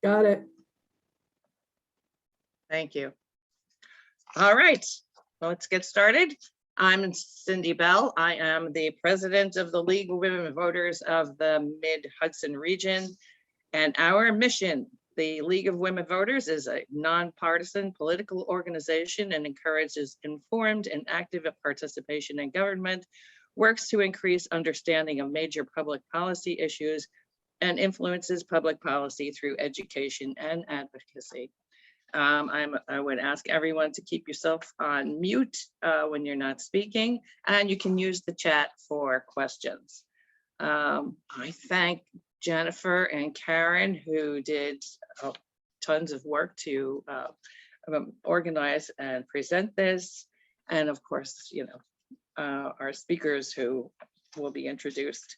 Got it. Thank you. All right, well, let's get started. I'm Cindy Bell. I am the president of the League of Women Voters of the Mid-Hudson Region. And our mission, the League of Women Voters, is a nonpartisan political organization and encourages informed and active participation in government, works to increase understanding of major public policy issues, and influences public policy through education and advocacy. I would ask everyone to keep yourself on mute when you're not speaking, and you can use the chat for questions. I thank Jennifer and Karen, who did tons of work to organize and present this. And of course, you know, our speakers who will be introduced.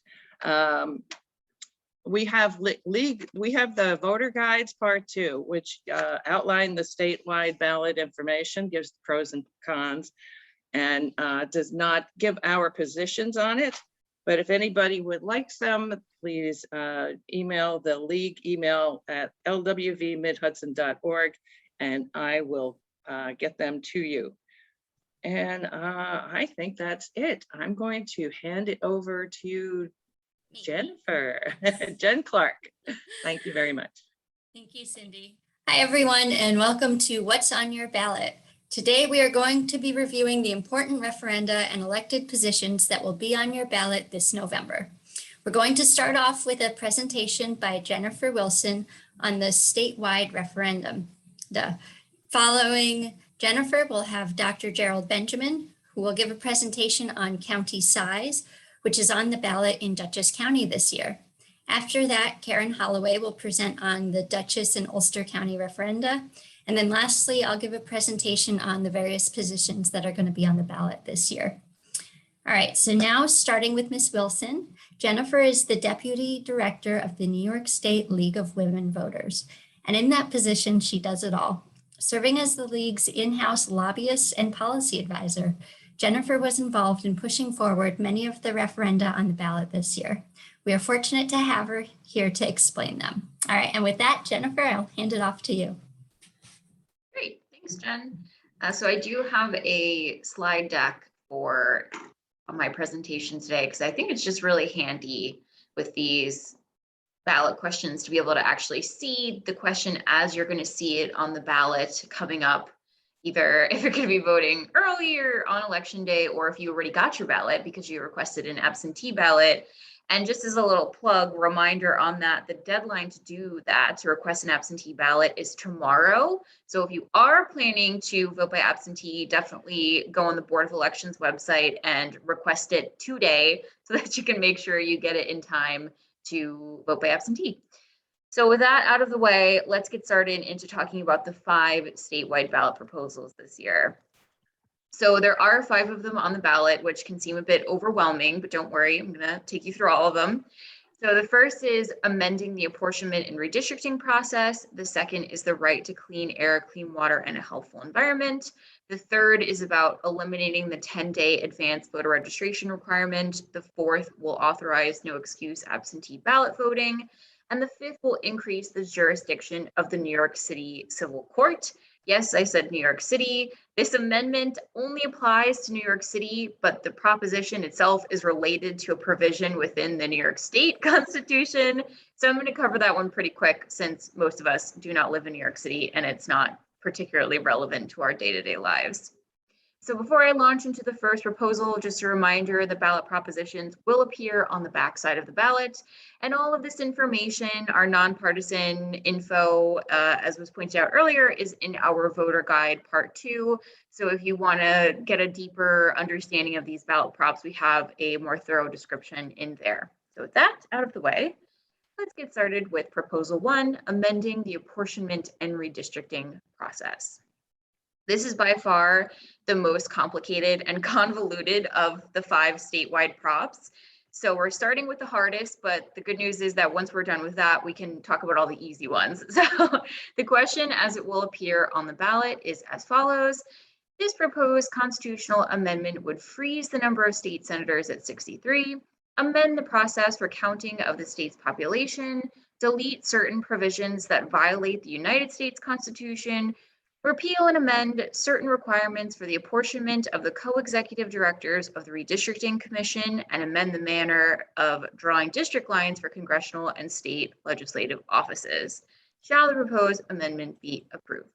We have the voter guides part 2, which outline the statewide ballot information, gives the pros and cons, and does not give our positions on it. But if anybody would like some, please email the league email at lwvmidhudson.org, and I will get them to you. And I think that's it. I'm going to hand it over to Jennifer, Jen Clark. Thank you very much. Thank you, Cindy. Hi, everyone, and welcome to What's on Your Ballot. Today, we are going to be reviewing the important referenda and elected positions that will be on your ballot this November. We're going to start off with a presentation by Jennifer Wilson on the statewide referendum. Following Jennifer, we'll have Dr. Gerald Benjamin, who will give a presentation on county size, which is on the ballot in Dutchess County this year. After that, Karen Holloway will present on the Dutchess and Ulster County referenda. And then lastly, I'll give a presentation on the various positions that are going to be on the ballot this year. All right, so now starting with Ms. Wilson, Jennifer is the Deputy Director of the New York State League of Women Voters. And in that position, she does it all. Serving as the League's in-house lobbyist and policy advisor, Jennifer was involved in pushing forward many of the referenda on the ballot this year. We are fortunate to have her here to explain them. All right, and with that, Jennifer, I'll hand it off to you. Great, thanks, Jen. So I do have a slide deck for my presentation today, because I think it's just really handy with these ballot questions to be able to actually see the question as you're going to see it on the ballot coming up, either if you're going to be voting earlier on election day, or if you already got your ballot because you requested an absentee ballot. And just as a little plug, reminder on that, the deadline to do that, to request an absentee ballot, is tomorrow. So if you are planning to vote by absentee, definitely go on the Board of Elections website and request it today so that you can make sure you get it in time to vote by absentee. So with that out of the way, let's get started into talking about the 5 statewide ballot proposals this year. So there are 5 of them on the ballot, which can seem a bit overwhelming, but don't worry, I'm going to take you through all of them. So the first is amending the apportionment and redistricting process. The second is the right to clean air, clean water, and a healthful environment. The third is about eliminating the 10-day advance voter registration requirement. The fourth will authorize no excuse absentee ballot voting. And the fifth will increase the jurisdiction of the New York City Civil Court. Yes, I said New York City. This amendment only applies to New York City, but the proposition itself is related to a provision within the New York State Constitution. So I'm going to cover that one pretty quick, since most of us do not live in New York City and it's not particularly relevant to our day-to-day lives. So before I launch into the first proposal, just a reminder, the ballot propositions will appear on the back side of the ballot. And all of this information, our nonpartisan info, as was pointed out earlier, is in our voter guide part 2. So if you want to get a deeper understanding of these ballot props, we have a more thorough description in there. So with that out of the way, let's get started with proposal 1, amending the apportionment and redistricting process. This is by far the most complicated and convoluted of the 5 statewide props. So we're starting with the hardest, but the good news is that once we're done with that, we can talk about all the easy ones. So the question, as it will appear on the ballot, is as follows. This proposed constitutional amendment would freeze the number of state senators at 63, amend the process for counting of the state's population, delete certain provisions that violate the United States Constitution, repeal and amend certain requirements for the apportionment of the co-executive directors of the Redistricting Commission, and amend the manner of drawing district lines for congressional and state legislative offices. Shall the proposed amendment be approved?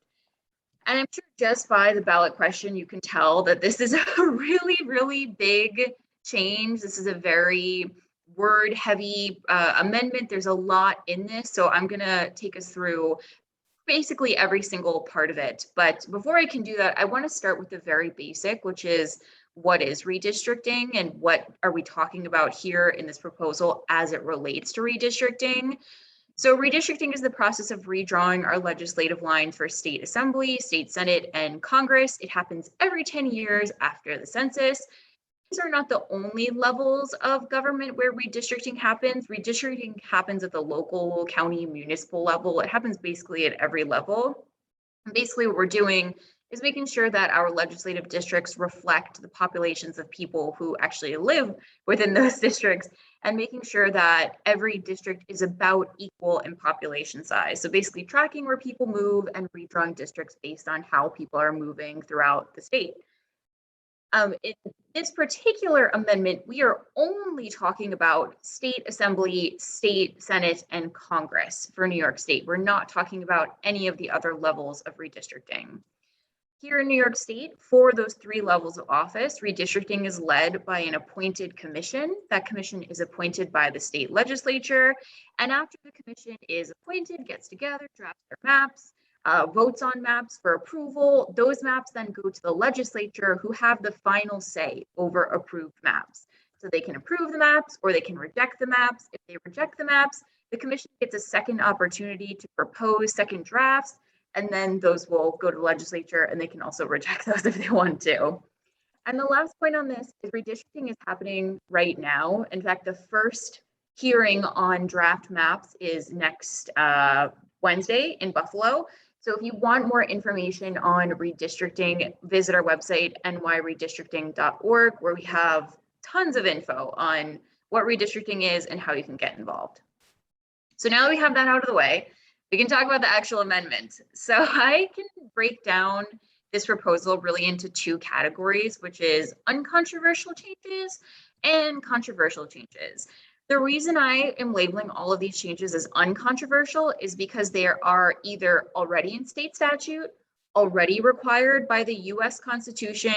And I'm sure just by the ballot question, you can tell that this is a really, really big change. This is a very word-heavy amendment. There's a lot in this, so I'm going to take us through basically every single part of it. But before I can do that, I want to start with the very basic, which is what is redistricting and what are we talking about here in this proposal as it relates to redistricting. So redistricting is the process of redrawing our legislative lines for state assembly, state senate, and Congress. It happens every 10 years after the census. These are not the only levels of government where redistricting happens. Redistricting happens at the local, county, municipal level. It happens basically at every level. And basically what we're doing is making sure that our legislative districts reflect the populations of people who actually live within those districts, and making sure that every district is about equal in population size. So basically tracking where people move and redrawing districts based on how people are moving throughout the state. In this particular amendment, we are only talking about state assembly, state senate, and Congress for New York State. We're not talking about any of the other levels of redistricting. Here in New York State, for those 3 levels of office, redistricting is led by an appointed commission. That commission is appointed by the state legislature. And after the commission is appointed, gets together, drafts their maps, votes on maps for approval, those maps then go to the legislature, who have the final say over approved maps. So they can approve the maps or they can reject the maps. If they reject the maps, the commission gets a second opportunity to propose second drafts, and then those will go to the legislature, and they can also reject those if they want to. And the last point on this is redistricting is happening right now. In fact, the first hearing on draft maps is next Wednesday in Buffalo. So if you want more information on redistricting, visit our website, nyredistricting.org, where we have tons of info on what redistricting is and how you can get involved. So now that we have that out of the way, we can talk about the actual amendment. So I can break down this proposal really into 2 categories, which is uncontroversial changes and controversial changes. The reason I am labeling all of these changes as uncontroversial is because they are either already in state statute, already required by the US Constitution,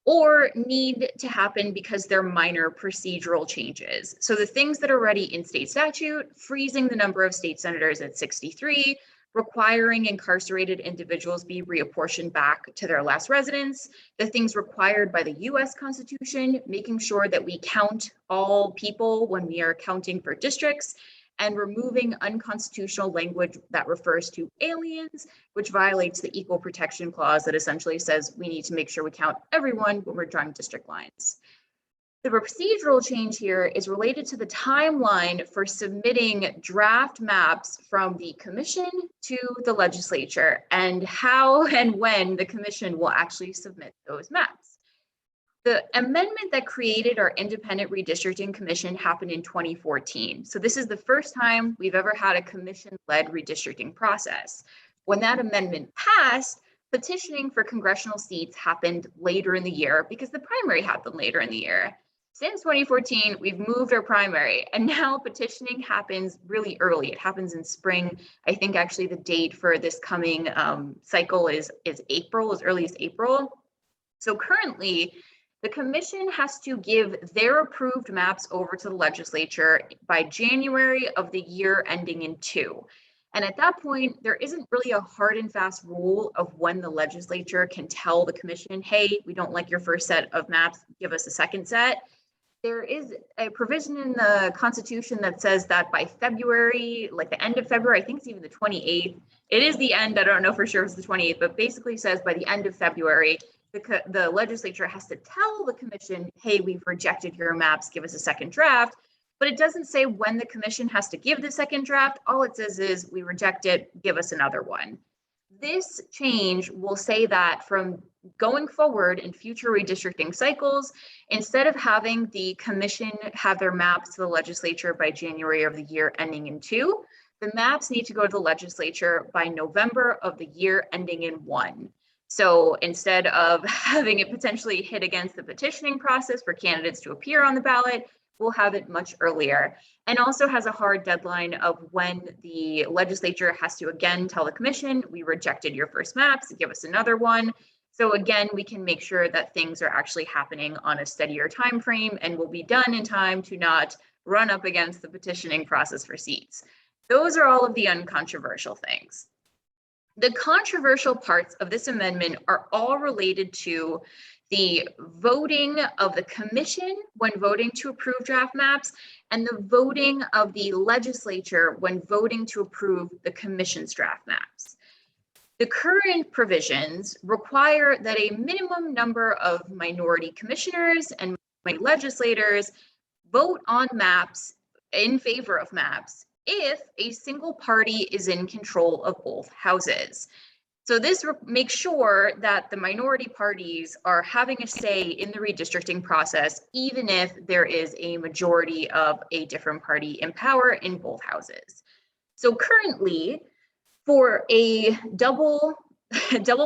or need to happen because they're minor procedural changes. So the things that are already in state statute, freezing the number of state senators at 63, requiring incarcerated individuals be reapportioned back to their last residence, the things required by the US Constitution, making sure that we count all people when we are counting for districts, and removing unconstitutional language that refers to aliens, which violates the Equal Protection Clause that essentially says we need to make sure we count everyone when we're drawing district lines. The procedural change here is related to the timeline for submitting draft maps from the commission to the legislature, and how and when the commission will actually submit those maps. The amendment that created our independent redistricting commission happened in 2014. So this is the first time we've ever had a commission-led redistricting process. When that amendment passed, petitioning for congressional seats happened later in the year because the primary happened later in the year. Since 2014, we've moved our primary, and now petitioning happens really early. It happens in spring. I think actually the date for this coming cycle is April, as early as April. So currently, the commission has to give their approved maps over to the legislature by January of the year ending in 2. And at that point, there isn't really a hard and fast rule of when the legislature can tell the commission, hey, we don't like your first set of maps, give us a second set. There is a provision in the Constitution that says that by February, like the end of February, I think it's even the 28th. It is the end, I don't know for sure if it's the 28th, but basically says by the end of February, the legislature has to tell the commission, hey, we've rejected your maps, give us a second draft. But it doesn't say when the commission has to give the second draft. All it says is we reject it, give us another one. This change will say that from going forward in future redistricting cycles, instead of having the commission have their maps to the legislature by January of the year ending in 2, the maps need to go to the legislature by November of the year ending in 1. So instead of having it potentially hit against the petitioning process for candidates to appear on the ballot, we'll have it much earlier, and also has a hard deadline of when the legislature has to again tell the commission, we rejected your first maps, give us another one. So again, we can make sure that things are actually happening on a steadier time frame and will be done in time to not run up against the petitioning process for seats. Those are all of the uncontroversial things. The controversial parts of this amendment are all related to the voting of the commission when voting to approve draft maps and the voting of the legislature when voting to approve the commission's draft maps. The current provisions require that a minimum number of minority commissioners and legislators vote on maps in favor of maps if a single party is in control of both houses. So this makes sure that the minority parties are having a say in the redistricting process, even if there is a majority of a different party in power in both houses. So currently, for a double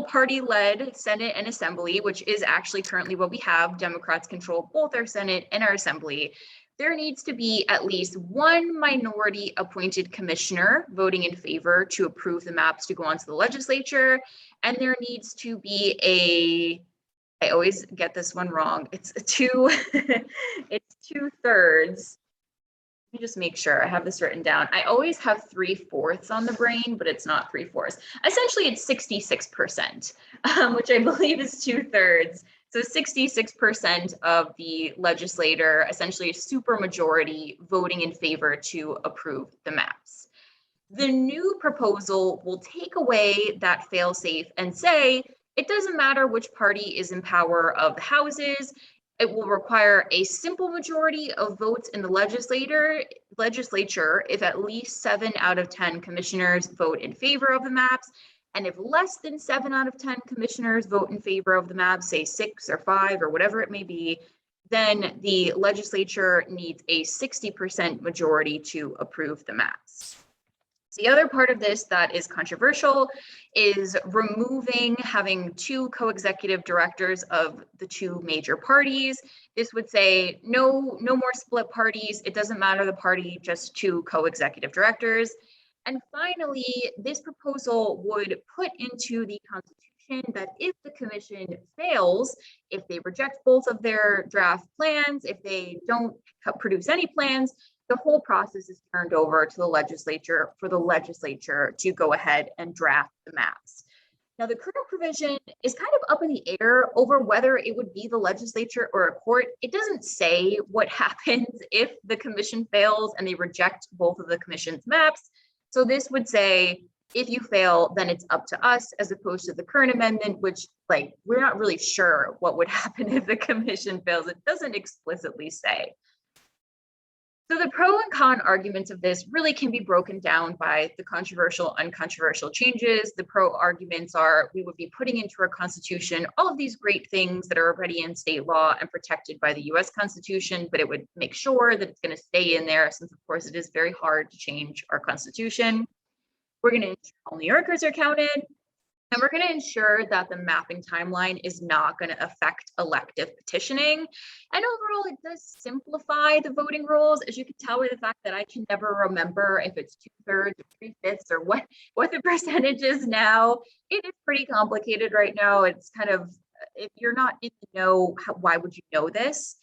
party-led Senate and Assembly, which is actually currently what we have, Democrats control both our Senate and our Assembly, there needs to be at least one minority appointed commissioner voting in favor to approve the maps to go on to the legislature. And there needs to be I always get this one wrong. It's it's 2/3. Let me just make sure I have this written down. I always have 3/4 on the brain, but it's not 3/4. Essentially, it's 66%, which I believe is 2/3. So 66% of the legislator, essentially a supermajority, voting in favor to approve the maps. The new proposal will take away that fail-safe and say, it doesn't matter which party is in power of the houses. It will require a simple majority of votes in the legislature if at least 7 out of 10 commissioners vote in favor of the maps. And if less than 7 out of 10 commissioners vote in favor of the maps, say 6 or 5 or whatever it may be, then the legislature needs a 60% majority to approve the maps. The other part of this that is controversial is removing having 2 co-executive directors of the 2 major parties. This would say no more split parties. It doesn't matter the party, just 2 co-executive directors. And finally, this proposal would put into the Constitution that if the commission fails, if they reject both of their draft plans, if they don't produce any plans, the whole process is turned over to the legislature for the legislature to go ahead and draft the maps. Now, the current provision is kind of up in the air over whether it would be the legislature or a court. It doesn't say what happens if the commission fails and they reject both of the commission's maps. So this would say, if you fail, then it's up to us, as opposed to the current amendment, which we're not really sure what would happen if the commission fails. It doesn't explicitly say. So the pro and con arguments of this really can be broken down by the controversial, uncontroversial changes. The pro arguments are we would be putting into our Constitution all of these great things that are already in state law and protected by the US Constitution, but it would make sure that it's going to stay in there since, of course, it is very hard to change our Constitution. We're going to ensure all New Yorkers are counted. And we're going to ensure that the mapping timeline is not going to affect elective petitioning. And overall, it does simplify the voting rules, as you can tell by the fact that I can never remember if it's 2/3 or 3/5 or what the percentage is now. It is pretty complicated right now. It's kind of, if you're not in the know, why would you know this?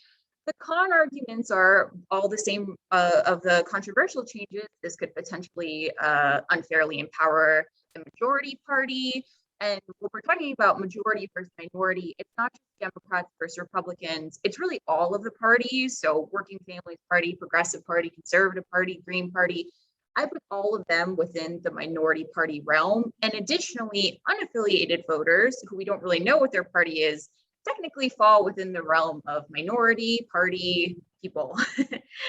The con arguments are all the same of the controversial changes. This could potentially unfairly empower the majority party. And when we're talking about majority versus minority, it's not just Democrats versus Republicans. It's really all of the parties. So Working Families Party, Progressive Party, Conservative Party, Green Party. I put all of them within the minority party realm. And additionally, unaffiliated voters who we don't really know what their party is technically fall within the realm of minority party people.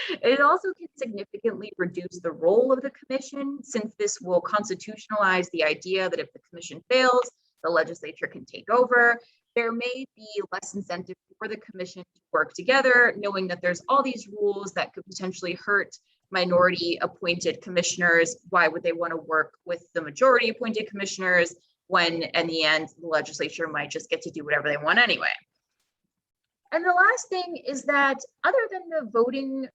It also can significantly reduce the role of the commission, since this will constitutionalize the idea that if the commission fails, the legislature can take over. There may be less incentive for the commission to work together, knowing that there's all these rules that could potentially hurt minority appointed commissioners. Why would they want to work with the majority appointed commissioners when in the end, the legislature might just get to do whatever they want anyway? And the last thing is that other than the voting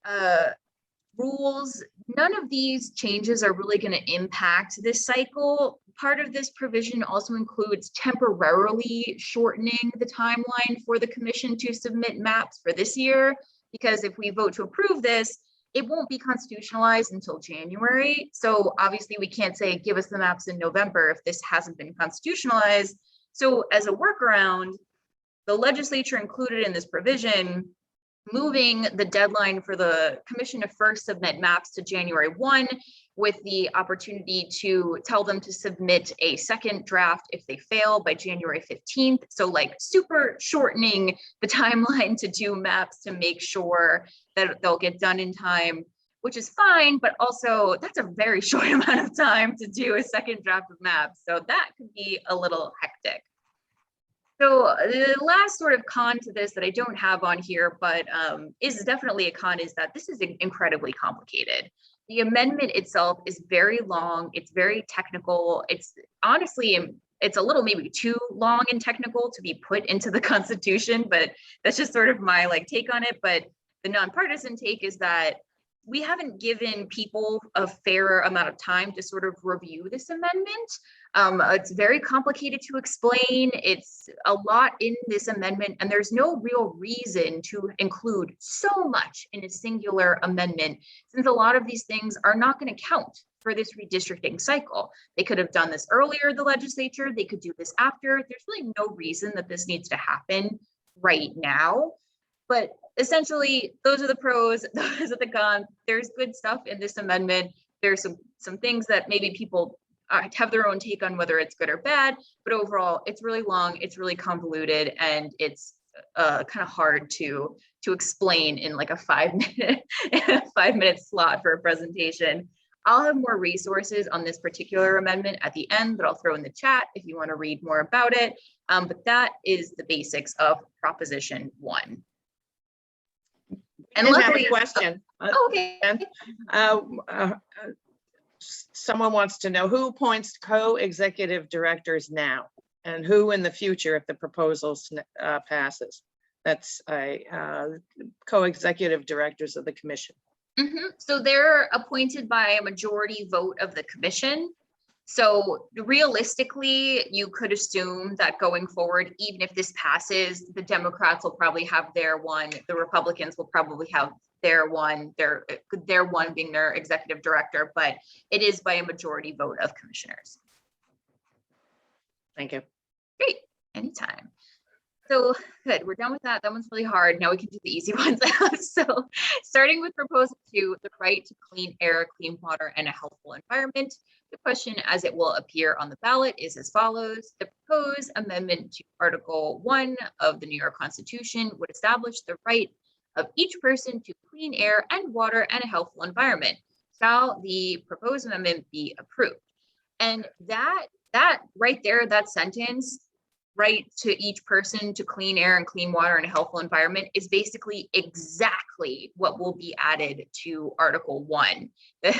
rules, none of these changes are really going to impact this cycle. Part of this provision also includes temporarily shortening the timeline for the commission to submit maps for this year, because if we vote to approve this, it won't be constitutionalized until January. So obviously we can't say, give us the maps in November if this hasn't been constitutionalized. So as a workaround, the legislature included in this provision moving the deadline for the commission to first submit maps to January 1, with the opportunity to tell them to submit a second draft if they fail by January 15th. So like super shortening the timeline to do maps to make sure that they'll get done in time, which is fine, but also that's a very short amount of time to do a second draft of maps. So that could be a little hectic. So the last sort of con to this that I don't have on here, but is definitely a con, is that this is incredibly complicated. The amendment itself is very long. It's very technical. It's honestly, it's a little maybe too long and technical to be put into the Constitution, but that's just sort of my take on it. But the nonpartisan take is that we haven't given people a fair amount of time to sort of review this amendment. It's very complicated to explain. It's a lot in this amendment, and there's no real reason to include so much in a singular amendment, since a lot of these things are not going to count for this redistricting cycle. They could have done this earlier, the legislature. They could do this after. There's really no reason that this needs to happen right now. But essentially, those are the pros, those are the cons. There's good stuff in this amendment. There's some things that maybe people have their own take on whether it's good or bad, but overall, it's really long, it's really convoluted, and it's kind of hard to explain in like a 5-minute slot for a presentation. I'll have more resources on this particular amendment at the end that I'll throw in the chat if you want to read more about it. But that is the basics of Proposition 1. And I have luckily, a question. okay. Someone wants to know who appoints co-executive directors now, and who in the future if the proposal passes. That's co-executive directors of the commission. So they're appointed by a majority vote of the commission. So realistically, you could assume that going forward, even if this passes, the Democrats will probably have their one, the Republicans will probably have their one being their executive director, but it is by a majority vote of commissioners. Thank you. Great, anytime. So good, we're done with that. That one's really hard. Now we can do the easy ones. So starting with Proposal 2, the right to clean air, clean water, and a healthful environment. The question as it will appear on the ballot is as follows. The proposed amendment to Article 1 of the New York Constitution would establish the right of each person to clean air and water and a healthful environment. Shall the proposed amendment be approved? And that right there, that sentence, right to each person to clean air and clean water and a healthful environment, is basically exactly what will be added to Article 1.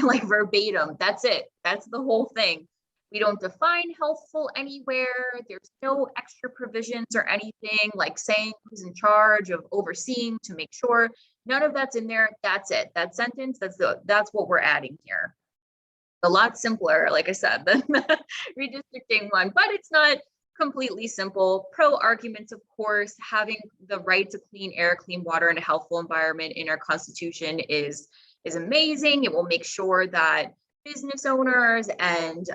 Like verbatim, that's it. That's the whole thing. We don't define healthful anywhere. There's no extra provisions or anything like saying who's in charge of overseeing to make sure. None of that's in there. That's it. That sentence, that's what we're adding here. A lot simpler, like I said, than the redistricting one, but it's not completely simple. Pro arguments, of course, having the right to clean air, clean water, and a healthful environment in our Constitution is amazing. It will make sure that business owners and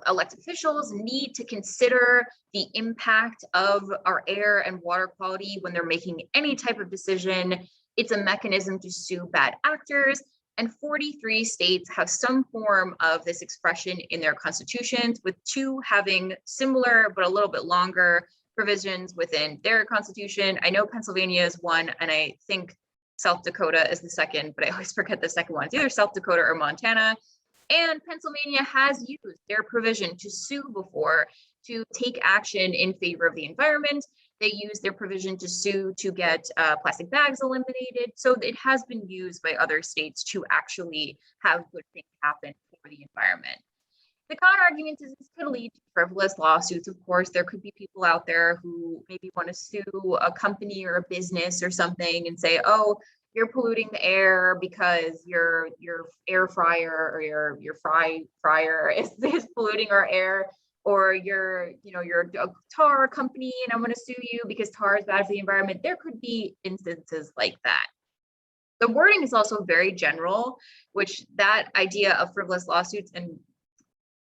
elected officials need to consider the impact of our air and water quality when they're making any type of decision. It's a mechanism to sue bad actors. And 43 states have some form of this expression in their constitutions, with 2 having similar but a little bit longer provisions within their constitution. I know Pennsylvania is one, and I think South Dakota is the second, but I always forget the second one. It's either South Dakota or Montana. And Pennsylvania has used their provision to sue before to take action in favor of the environment. They use their provision to sue to get plastic bags eliminated. So it has been used by other states to actually have good things happen for the environment. The con argument is this could lead to frivolous lawsuits. Of course, there could be people out there who maybe want to sue a company or a business or something and say, oh, you're polluting the air because your air fryer or your fryer is polluting our air, or you're a tar company and I'm going to sue you because tar is bad for the environment. There could be instances like that. The wording is also very general, which that idea of frivolous lawsuits and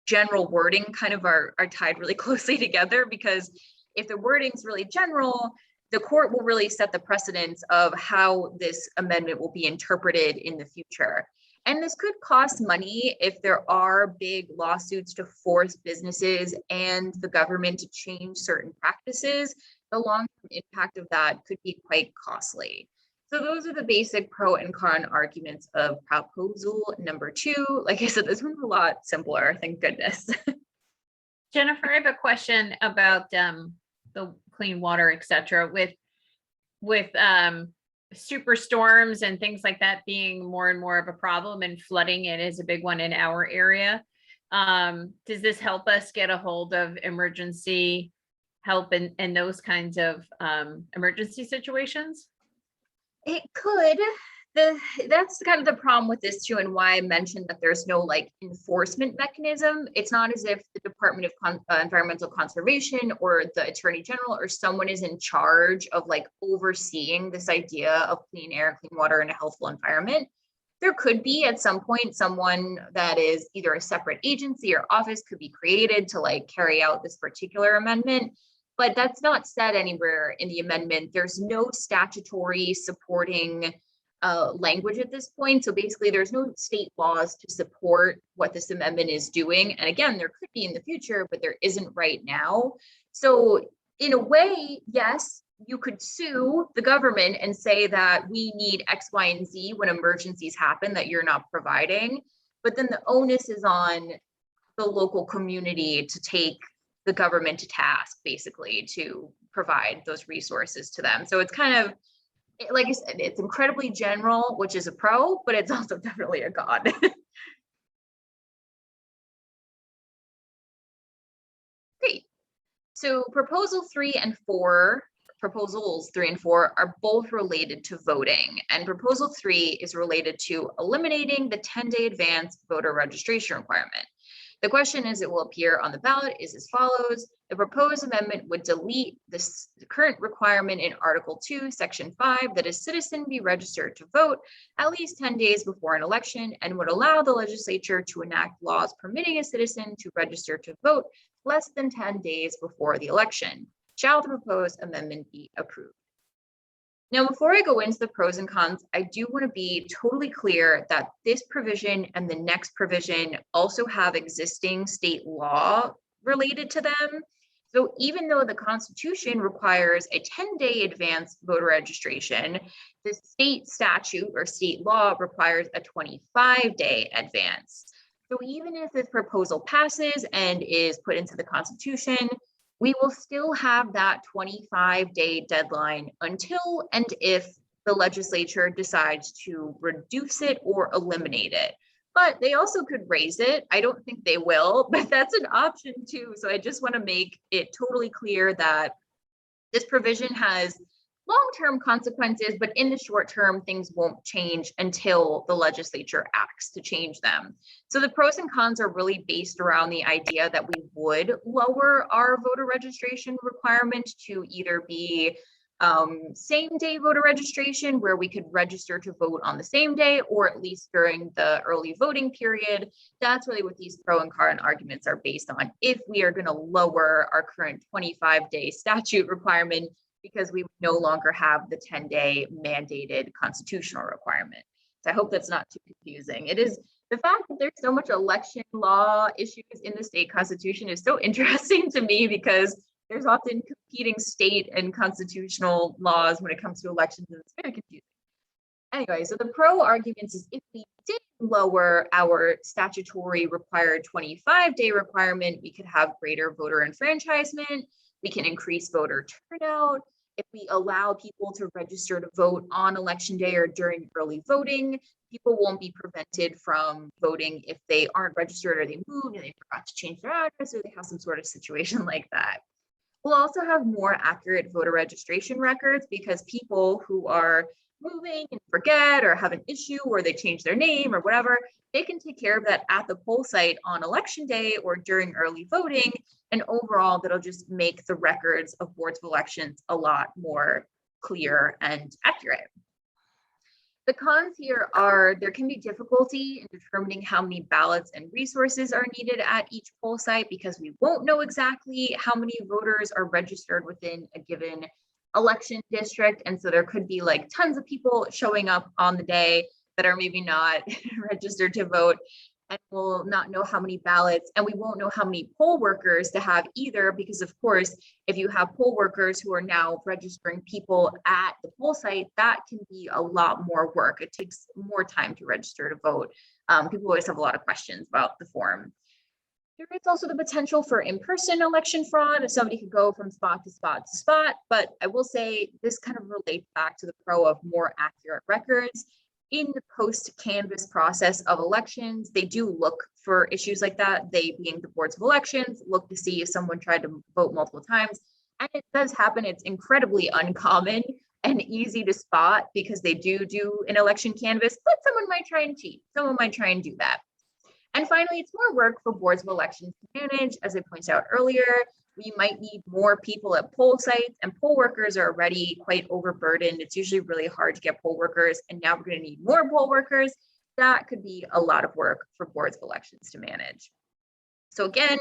general wording kind of are tied really closely together, because if the wording's really general, the court will really set the precedence of how this amendment will be interpreted in the future. And this could cost money if there are big lawsuits to force businesses and the government to change certain practices. The long-term impact of that could be quite costly. So those are the basic pro and con arguments of proposal number 2. Like I said, this one's a lot simpler, thank goodness. Jennifer, I have a question about the clean water, et cetera, with super storms and things like that being more and more of a problem, and flooding it is a big one in our area. Does this help us get a hold of emergency help in those kinds of emergency situations? It could. That's kind of the problem with this too, and why I mentioned that there's no like enforcement mechanism. It's not as if the Department of Environmental Conservation or the Attorney General or someone is in charge of like overseeing this idea of clean air, clean water, and a healthful environment. There could be at some point someone that is either a separate agency or office could be created to like carry out this particular amendment. But that's not said anywhere in the amendment. There's no statutory supporting language at this point. So basically there's no state laws to support what this amendment is doing. And again, there could be in the future, but there isn't right now. So in a way, yes, you could sue the government and say that we need X, Y, and Z when emergencies happen that you're not providing. But then the onus is on the local community to take the government to task, basically, to provide those resources to them. So it's kind of, like I said, it's incredibly general, which is a pro, but it's also definitely a con. Great. So proposals 3 and 4 are both related to voting, and proposal 3 is related to eliminating the 10-day advance voter registration requirement. The question as it will appear on the ballot is as follows. The proposed amendment would delete the current requirement in Article 2, Section 5, that a citizen be registered to vote at least 10 days before an election, and would allow the legislature to enact laws permitting a citizen to register to vote less than 10 days before the election. Shall the proposed amendment be approved? Now, before I go into the pros and cons, I do want to be totally clear that this provision and the next provision also have existing state law related to them. So even though the Constitution requires a 10-day advance voter registration, the state statute or state law requires a 25-day advance. So even if this proposal passes and is put into the Constitution, we will still have that 25-day deadline until and if the legislature decides to reduce it or eliminate it. But they also could raise it. I don't think they will, but that's an option too. So I just want to make it totally clear that this provision has long-term consequences, but in the short term, things won't change until the legislature acts to change them. So the pros and cons are really based around the idea that we would lower our voter registration requirement to either be same-day voter registration, where we could register to vote on the same day, or at least during the early voting period. That's really what these pro and con arguments are based on. If we are going to lower our current 25-day statute requirement, because we no longer have the 10-day mandated constitutional requirement. So I hope that's not too confusing. It is the fact that there's so much election law issues in the state constitution is so interesting to me, because there's often competing state and constitutional laws when it comes to elections, and it's very confusing. Anyway, so the pro arguments is if we did lower our statutory required 25-day requirement, we could have greater voter enfranchisement. We can increase voter turnout. If we allow people to register to vote on election day or during early voting, people won't be prevented from voting if they aren't registered or they moved and they forgot to change their address or they have some sort of situation like that. We'll also have more accurate voter registration records because people who are moving and forget or have an issue or they change their name or whatever, they can take care of that at the poll site on election day or during early voting. And overall, that'll just make the records of boards of elections a lot more clear and accurate. The cons here are there can be difficulty in determining how many ballots and resources are needed at each poll site because we won't know exactly how many voters are registered within a given election district. And so there could be like tons of people showing up on the day that are maybe not registered to vote, and we'll not know how many ballots, and we won't know how many poll workers to have either, because of course, if you have poll workers who are now registering people at the poll site, that can be a lot more work. It takes more time to register to vote. People always have a lot of questions about the form. There is also the potential for in-person election fraud, if somebody could go from spot to spot to spot, but I will say this kind of relates back to the pro of more accurate records. In the post-canvass process of elections, they do look for issues like that. They, being the boards of elections, look to see if someone tried to vote multiple times. And it does happen. It's incredibly uncommon and easy to spot because they do an election canvass, but someone might try and cheat. Someone might try and do that. And finally, it's more work for boards of elections to manage. As I pointed out earlier, we might need more people at poll sites, and poll workers are already quite overburdened. It's usually really hard to get poll workers, and now we're going to need more poll workers. That could be a lot of work for boards of elections to manage. So again,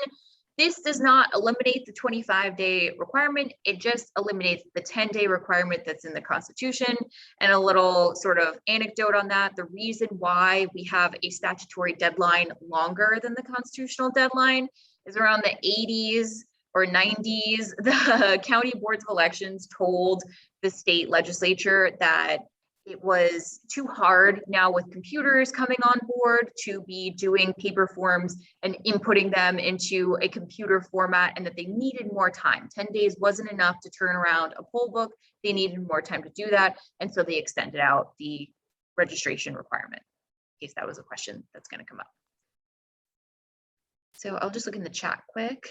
this does not eliminate the 25-day requirement. It just eliminates the 10-day requirement that's in the Constitution. And a little sort of anecdote on that, the reason why we have a statutory deadline longer than the constitutional deadline is around the 80s or 90s, the county boards of elections told the state legislature that it was too hard now with computers coming on board to be doing paper forms and inputting them into a computer format, and that they needed more time. 10 days wasn't enough to turn around a poll book. They needed more time to do that. And so they extended out the registration requirement, in case that was a question that's going to come up. So I'll just look in the chat quick.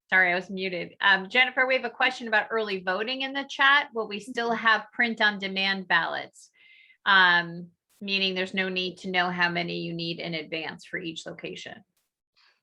Sorry, I was muted. Jennifer, we have a question about early voting in the chat. Will we still have print on demand ballots? Meaning there's no need to know how many you need in advance for each location.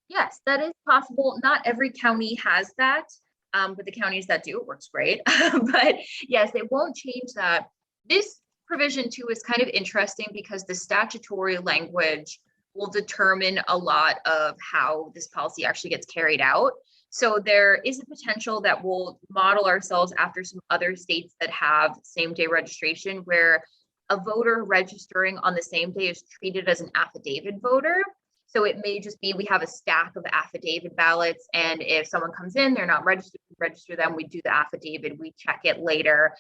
Yes, that is possible. Not every county has that, but the counties that do, it works great. But yes, it won't change that. This provision too is kind of interesting because the statutory language will determine a lot of how this policy actually gets carried out. So there is a potential that we'll model ourselves after some other states that have same-day registration, where a voter registering on the same day is treated as an affidavit voter. So it may just be we have a stack of affidavit ballots, and if someone comes in, they're not registered, we register them, we do the affidavit, we check it later.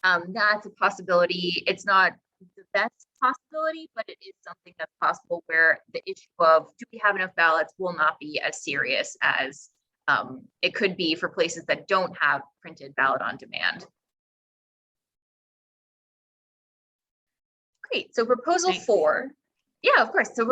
That's a possibility. It's not the best possibility, but it is something that's possible, where the issue of do we have enough ballots will not be as serious as it could be for places that don't have printed ballot on demand. Great. So proposal 4. Yeah, of course. So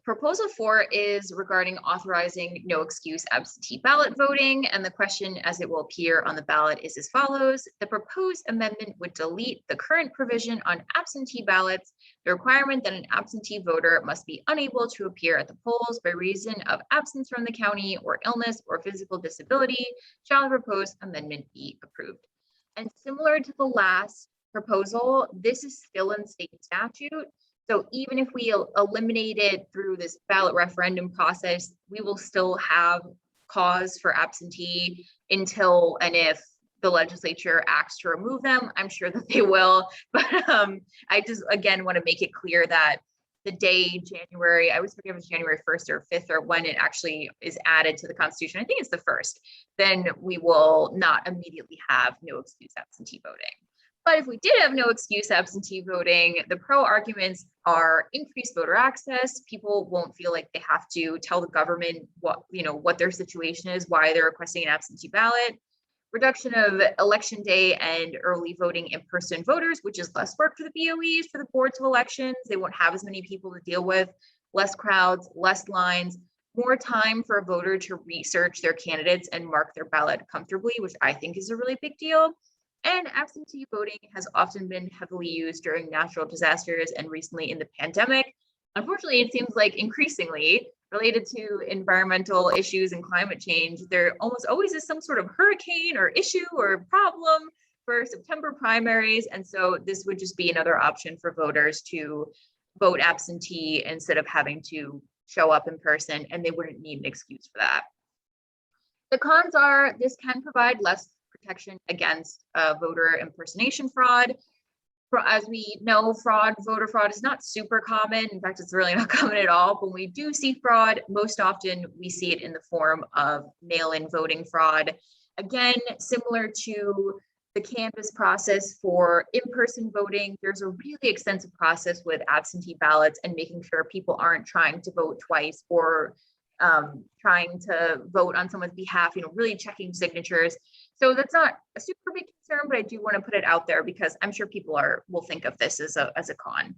proposal 4 is regarding authorizing no excuse absentee ballot voting. And the question, as it will appear on the ballot, is as follows. The proposed amendment would delete the current provision on absentee ballots, the requirement that an absentee voter must be unable to appear at the polls by reason of absence from the county or illness or physical disability. Shall the proposed amendment be approved? And similar to the last proposal, this is still in state statute. So even if we eliminate it through this ballot referendum process, we will still have cause for absentee until and if the legislature acts to remove them. I'm sure that they will, but I just, again, want to make it clear that the day January, I always forget if it's January 1st or 5th or when it actually is added to the Constitution, I think it's the 1st, then we will not immediately have no excuse absentee voting. But if we did have no excuse absentee voting, the pro arguments are increased voter access. People won't feel like they have to tell the government what their situation is, why they're requesting an absentee ballot. Reduction of election day and early voting in-person voters, which is less work for the BOEs, for the boards of elections. They won't have as many people to deal with, less crowds, less lines, more time for a voter to research their candidates and mark their ballot comfortably, which I think is a really big deal. And absentee voting has often been heavily used during natural disasters and recently in the pandemic. Unfortunately, it seems like increasingly related to environmental issues and climate change, there almost always is some sort of hurricane or issue or problem for September primaries. And so this would just be another option for voters to vote absentee instead of having to show up in person, and they wouldn't need an excuse for that. The cons are this can provide less protection against voter impersonation fraud. As we know, voter fraud is not super common. In fact, it's really not common at all. But when we do see fraud, most often we see it in the form of mail-in voting fraud. Again, similar to the canvass process for in-person voting, there's a really extensive process with absentee ballots and making sure people aren't trying to vote twice or trying to vote on someone's behalf, really checking signatures. So that's not a super big concern, but I do want to put it out there because I'm sure people will think of this as a con.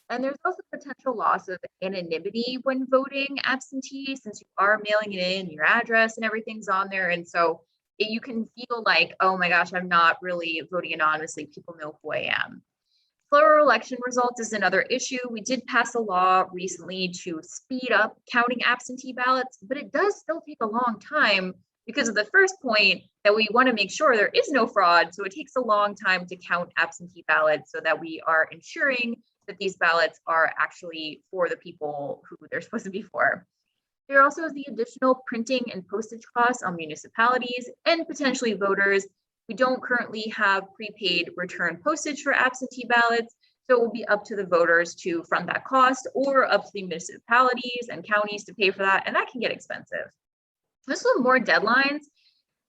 And there's also potential loss of anonymity when voting absentee, since you are mailing it in, your address and everything's on there. And so you can feel like, oh my gosh, I'm not really voting anonymously. People know who I am. Slower election results is another issue. We did pass a law recently to speed up counting absentee ballots, but it does still take a long time because of the first point that we want to make sure there is no fraud. So it takes a long time to count absentee ballots so that we are ensuring that these ballots are actually for the people who they're supposed to be for. There also is the additional printing and postage costs on municipalities and potentially voters. We don't currently have prepaid return postage for absentee ballots, so it will be up to the voters to front that cost or up to the municipalities and counties to pay for that, and that can get expensive. This with more deadlines.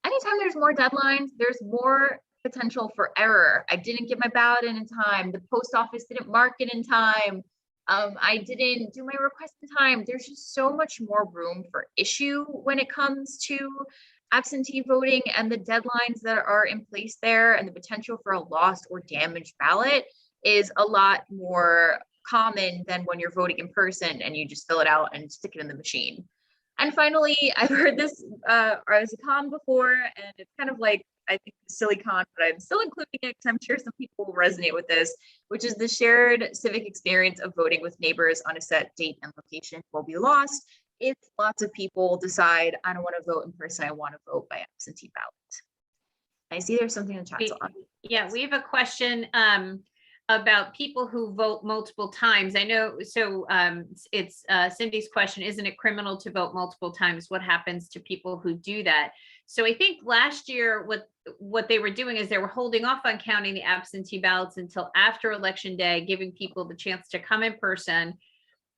Anytime there's more deadlines, there's more potential for error. I didn't get my ballot in time. The post office didn't mark it in time. I didn't do my request in time. There's just so much more room for issue when it comes to absentee voting, and the deadlines that are in place there and the potential for a lost or damaged ballot is a lot more common than when you're voting in person and you just fill it out and stick it in the machine. And finally, I've heard this as a con before, and it's kind of like, I think, a silly con, but I'm still including it because I'm sure some people will resonate with this, which is the shared civic experience of voting with neighbors on a set date and location will be lost if lots of people decide, I don't want to vote in person, I want to vote by absentee ballot. I see there's something in the chat. Yeah, we have a question about people who vote multiple times. I know, so it's Cindy's question, isn't it criminal to vote multiple times? What happens to people who do that? So I think last year what they were doing is they were holding off on counting the absentee ballots until after election day, giving people the chance to come in person.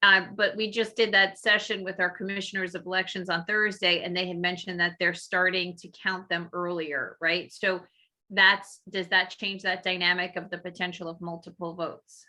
But we just did that session with our commissioners of elections on Thursday, and they had mentioned that they're starting to count them earlier, right? So does that change that dynamic of the potential of multiple votes?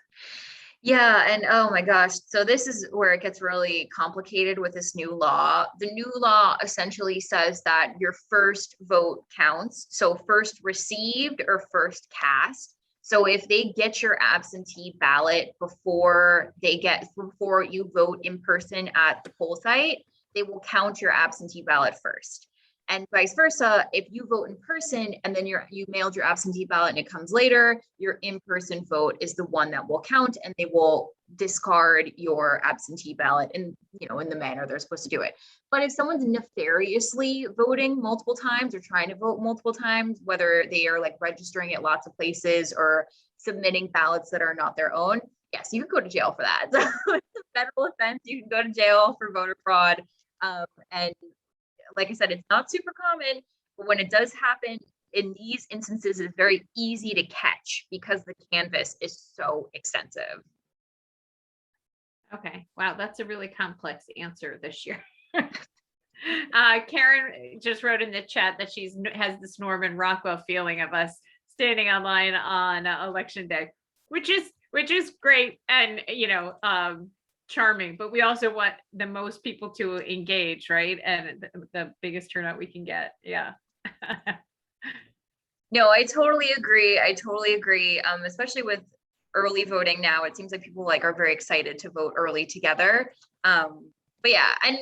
Yeah, and oh my gosh, so this is where it gets really complicated with this new law. The new law essentially says that your first vote counts, so first received or first cast. So if they get your absentee ballot before you vote in person at the poll site, they will count your absentee ballot first. And vice versa, if you vote in person and then you mailed your absentee ballot and it comes later, your in-person vote is the one that will count, and they will discard your absentee ballot in the manner they're supposed to do it. But if someone's nefariously voting multiple times or trying to vote multiple times, whether they are like registering at lots of places or submitting ballots that are not their own, yes, you can go to jail for that. So it's a federal offense. You can go to jail for voter fraud. And like I said, it's not super common, but when it does happen in these instances, it's very easy to catch because the canvas is so extensive. Okay, wow, that's a really complex answer this year. Karen just wrote in the chat that she has this Norman Rockwell feeling of us standing online on election day, which is great and charming, but we also want the most people to engage, right? And the biggest turnout we can get. Yeah. No, I totally agree. Especially with early voting now, it seems like people are very excited to vote early together. But yeah, and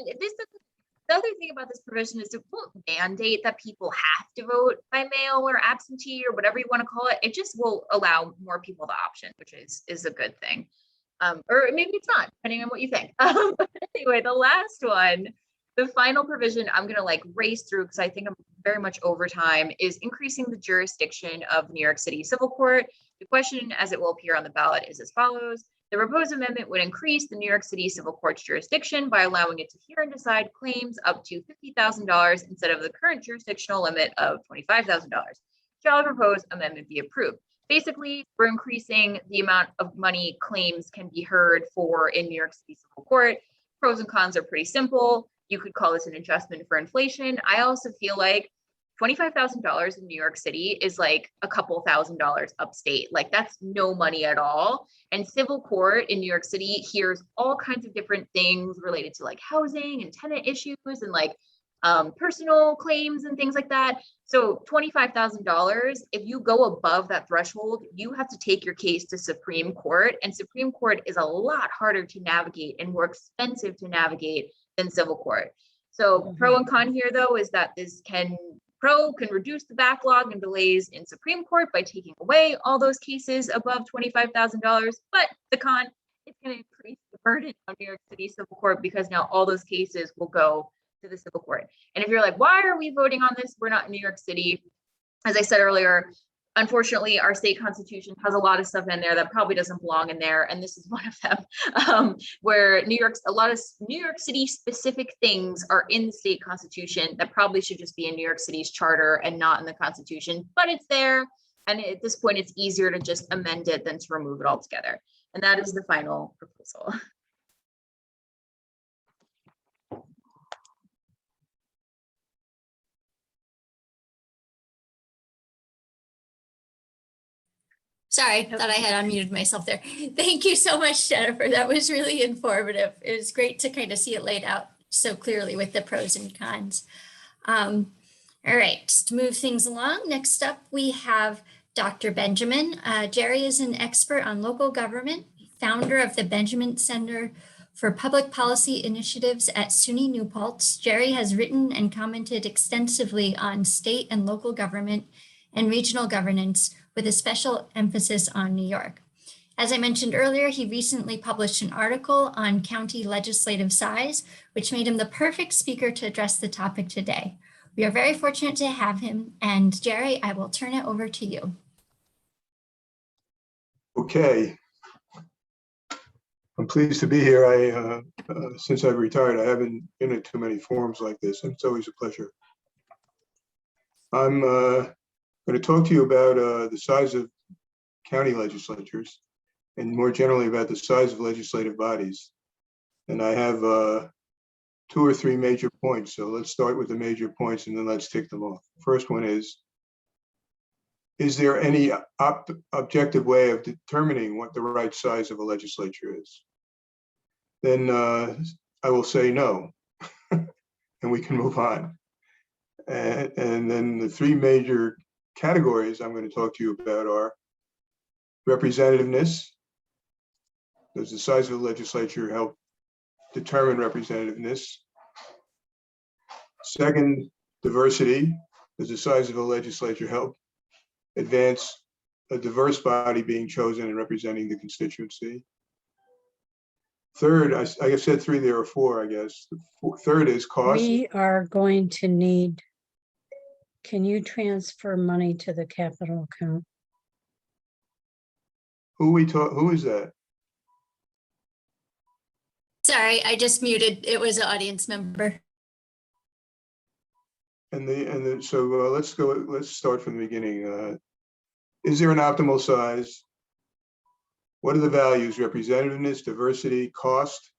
the other thing about this provision is it won't mandate that people have to vote by mail or absentee or whatever you want to call it. It just will allow more people the option, which is a good thing. Or maybe it's not, depending on what you think. But anyway, the last one, the final provision I'm going to race through because I think I'm very much over time, is increasing the jurisdiction of New York City Civil Court. The question, as it will appear on the ballot, is as follows. The proposed amendment would increase the New York City Civil Court's jurisdiction by allowing it to hear and decide claims up to $50,000 instead of the current jurisdictional limit of $25,000. Shall the proposed amendment be approved? Basically, we're increasing the amount of money claims can be heard for in New York City Civil Court. Pros and cons are pretty simple. You could call this an adjustment for inflation. I also feel like $25,000 in New York City is a couple $1,000s upstate. That's no money at all. And civil court in New York City hears all kinds of different things related to housing and tenant issues and personal claims and things like that. So $25,000, if you go above that threshold, you have to take your case to Supreme Court, and Supreme Court is a lot harder to navigate and more expensive to navigate than civil court. So pro and con here though is that pro can reduce the backlog and delays in Supreme Court by taking away all those cases above $25,000. But the con, it's going to increase the burden on New York City Civil Court because now all those cases will go to the civil court. And if you're why are we voting on this? We're not in New York City. As I said earlier, unfortunately, our state constitution has a lot of stuff in there that probably doesn't belong in there. And this is one of them, where a lot of New York City specific things are in the state constitution that probably should just be in New York City's charter and not in the constitution, but it's there. And at this point, it's easier to just amend it than to remove it altogether. And that is the final proposal. Sorry, thought I had unmuted myself there. Thank you so much, Jennifer. That was really informative. It was great to kind of see it laid out so clearly with the pros and cons. All right, to move things along, next up we have Dr. Benjamin. Jerry is an expert on local government, founder of the Benjamin Center for Public Policy Initiatives at SUNY New Paltz. Jerry has written and commented extensively on state and local government and regional governance, with a special emphasis on New York. As I mentioned earlier, he recently published an article on county legislative size, which made him the perfect speaker to address the topic today. We are very fortunate to have him, and Jerry, I will turn it over to you. Okay. I'm pleased to be here. Since I've retired, I haven't been in too many forums like this, and it's always a pleasure. I'm going to talk to you about the size of county legislatures and more generally about the size of legislative bodies. And I have 2 or 3 major points. So let's start with the major points and then let's tick them off. First one is there any objective way of determining what the right size of a legislature is? Then I will say no, and we can move on. And then the 3 major categories I'm going to talk to you about are representativeness. Does the size of the legislature help determine representativeness? Second, diversity. Does the size of the legislature help advance a diverse body being chosen and representing the constituency? Third, I said 3, there are 4, I guess. Third is cost. We are going to need, can you transfer money to the capital account? Who is that? Sorry, I just muted. It was an audience member. So let's start from the beginning. Is there an optimal size? What are the values? Representativeness, diversity, cost,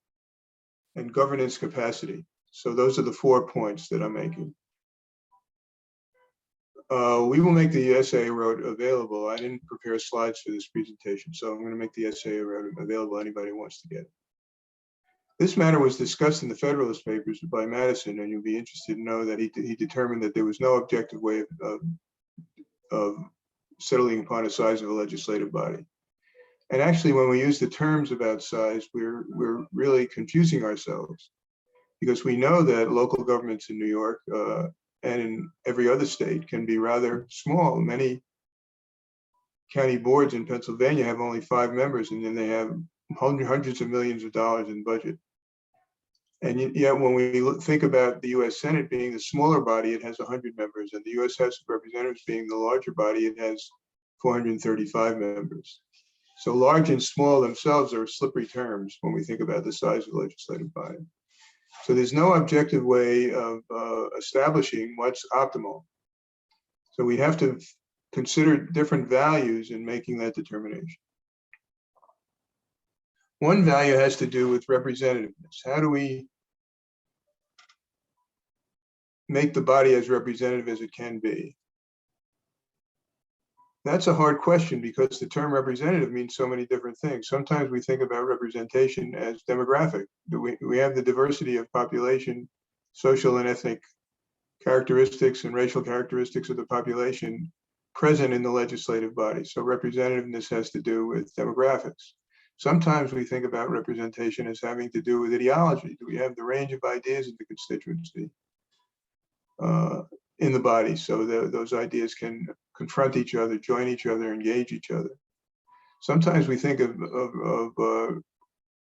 and governance capacity. So those are the 4 points that I'm making. We will make the essay I wrote available. I didn't prepare slides for this presentation, so I'm going to make the essay I wrote available. Anybody who wants to get it. This matter was discussed in the Federalist Papers by Madison, and you'll be interested to know that he determined that there was no objective way of settling upon a size of a legislative body. And actually, when we use the terms about size, we're really confusing ourselves, because we know that local governments in New York and in every other state can be rather small. Many county boards in Pennsylvania have only 5 members, and then they have hundreds of millions of dollars in budget. And yet, when we think about the US Senate being the smaller body, it has 100 members, and the US House of Representatives being the larger body, it has 435 members. So large and small themselves are slippery terms when we think about the size of the legislative body. So there's no objective way of establishing what's optimal. So we have to consider different values in making that determination. One value has to do with representativeness. How do we make the body as representative as it can be? That's a hard question, because the term representative means so many different things. Sometimes we think about representation as demographic. We have the diversity of population, social and ethnic characteristics and racial characteristics of the population present in the legislative body. So representativeness has to do with demographics. Sometimes we think about representation as having to do with ideology. Do we have the range of ideas in the constituency in the body, so those ideas can confront each other, join each other, engage each other? Sometimes we think of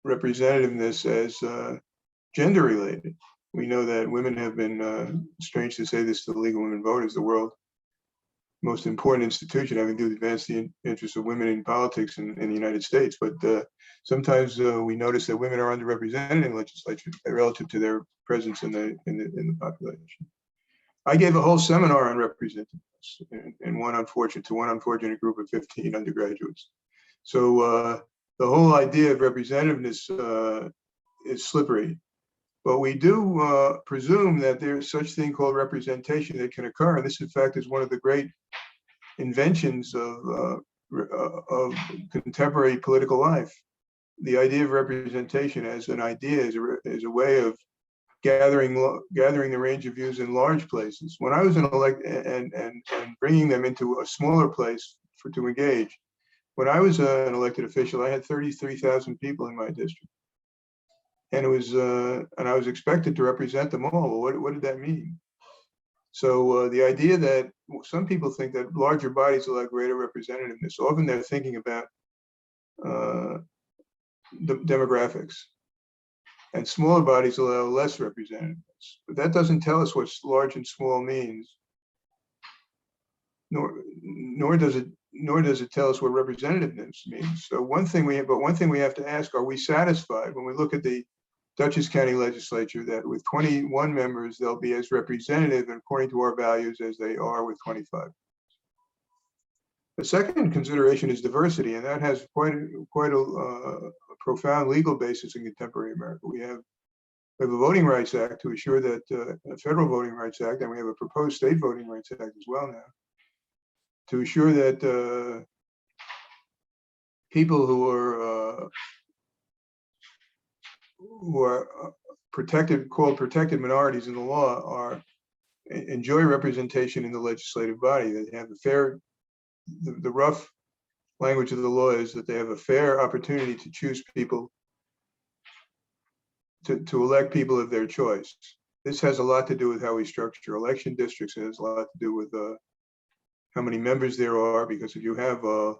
representativeness as gender related. We know that women have been, strange to say this to the League of Women Voters, the world most important institution having to advance the interests of women in politics in the United States. But sometimes we notice that women are underrepresented in legislature relative to their presence in the population. I gave a whole seminar on representativeness in one unfortunate group of 15 undergraduates. So the whole idea of representativeness is slippery. But we do presume that there's such thing called representation that can occur. And this, in fact, is one of the great inventions of contemporary political life. The idea of representation as an idea is a way of gathering the range of views in large places. When I was an and bringing them into a smaller place to engage. When I was an elected official, I had 33,000 people in my district. And it was, and I was expected to represent them all. Well, what did that mean? So the idea that some people think that larger bodies allow greater representativeness. Often they're thinking about the demographics, and smaller bodies allow less representativeness. But that doesn't tell us what large and small means, nor does it tell us what representativeness means. So one thing we have to ask: are we satisfied when we look at the Dutchess County Legislature that with 21 members, they'll be as representative according to our values as they are with 25. The second consideration is diversity, and that has quite a profound legal basis in contemporary America. We have a Voting Rights Act to assure that a federal Voting Rights Act, and we have a proposed state Voting Rights Act as well now, to assure that people who are called protected minorities in the law enjoy representation in the legislative body. They have a fair, the rough language of the law is that they have a fair opportunity to choose people, to elect people of their choice. This has a lot to do with how we structure election districts. It has a lot to do with how many members there are, because if you have a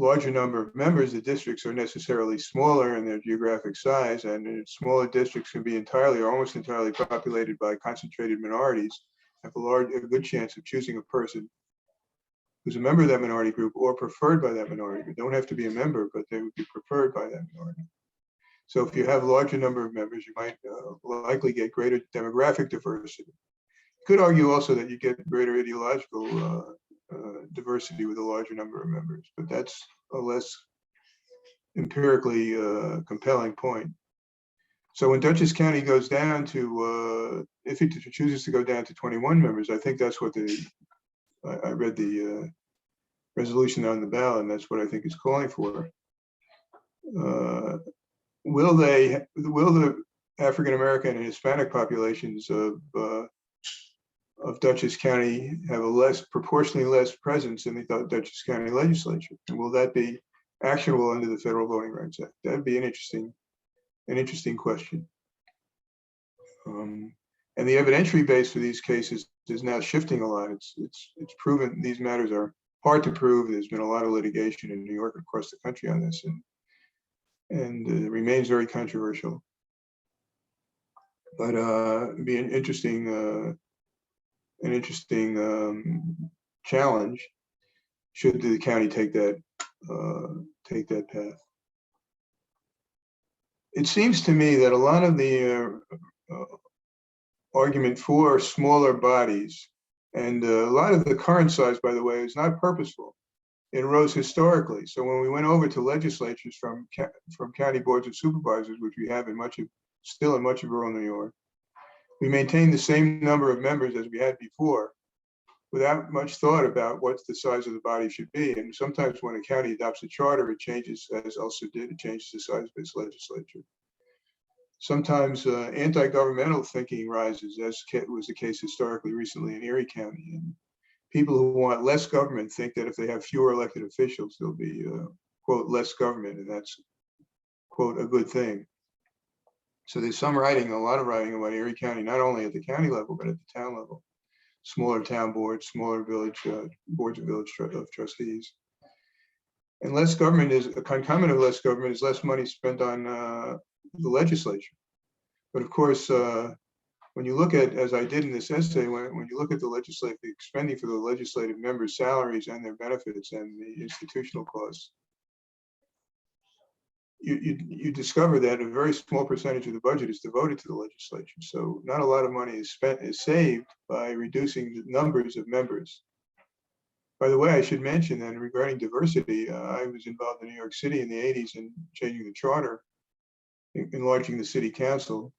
larger number of members, the districts are necessarily smaller in their geographic size, and smaller districts can be entirely or almost entirely populated by concentrated minorities, have a good chance of choosing a person who's a member of that minority group or preferred by that minority group. They don't have to be a member, but they would be preferred by that minority. So if you have a larger number of members, you might likely get greater demographic diversity. You could argue also that you get greater ideological diversity with a larger number of members, but that's a less empirically compelling point. So when Dutchess County goes down to, if it chooses to go down to 21 members, I think that's what I read the resolution on the ballot, and that's what I think it's calling for. Will the African American and Hispanic populations of Dutchess County have a proportionally less presence in the Dutchess County legislature? And will that be actionable under the Federal Voting Rights Act? That'd be an interesting question. And the evidentiary base for these cases is now shifting a lot. It's proven these matters are hard to prove. There's been a lot of litigation in New York and across the country on this, and it remains very controversial. But it'd be an interesting challenge should the county take that path. It seems to me that a lot of the argument for smaller bodies, and a lot of the current size, by the way, is not purposeful. It arose historically. So when we went over to legislatures from county boards of supervisors, which we have still in much of rural New York, we maintained the same number of members as we had before, without much thought about what the size of the body should be. And sometimes when a county adopts a charter, it changes, as Ulster did, it changes the size of its legislature. Sometimes anti-governmental thinking rises, as was the case historically recently in Erie County. And people who want less government think that if they have fewer elected officials, there'll be, quote, less government, and that's, quote, a good thing. So there's a lot of writing about Erie County, not only at the county level, but at the town level. Smaller town boards, smaller village boards of village trustees. And less government is a concomitant of less government is less money spent on the legislature. But of course, when you look at, as I did in this essay, when you look at the spending for the legislative members' salaries and their benefits and the institutional costs, you discover that a very small percentage of the budget is devoted to the legislature. So not a lot of money is saved by reducing the numbers of members. By the way, I should mention that regarding diversity, I was involved in New York City in the 80s in changing the charter, enlarging the city council.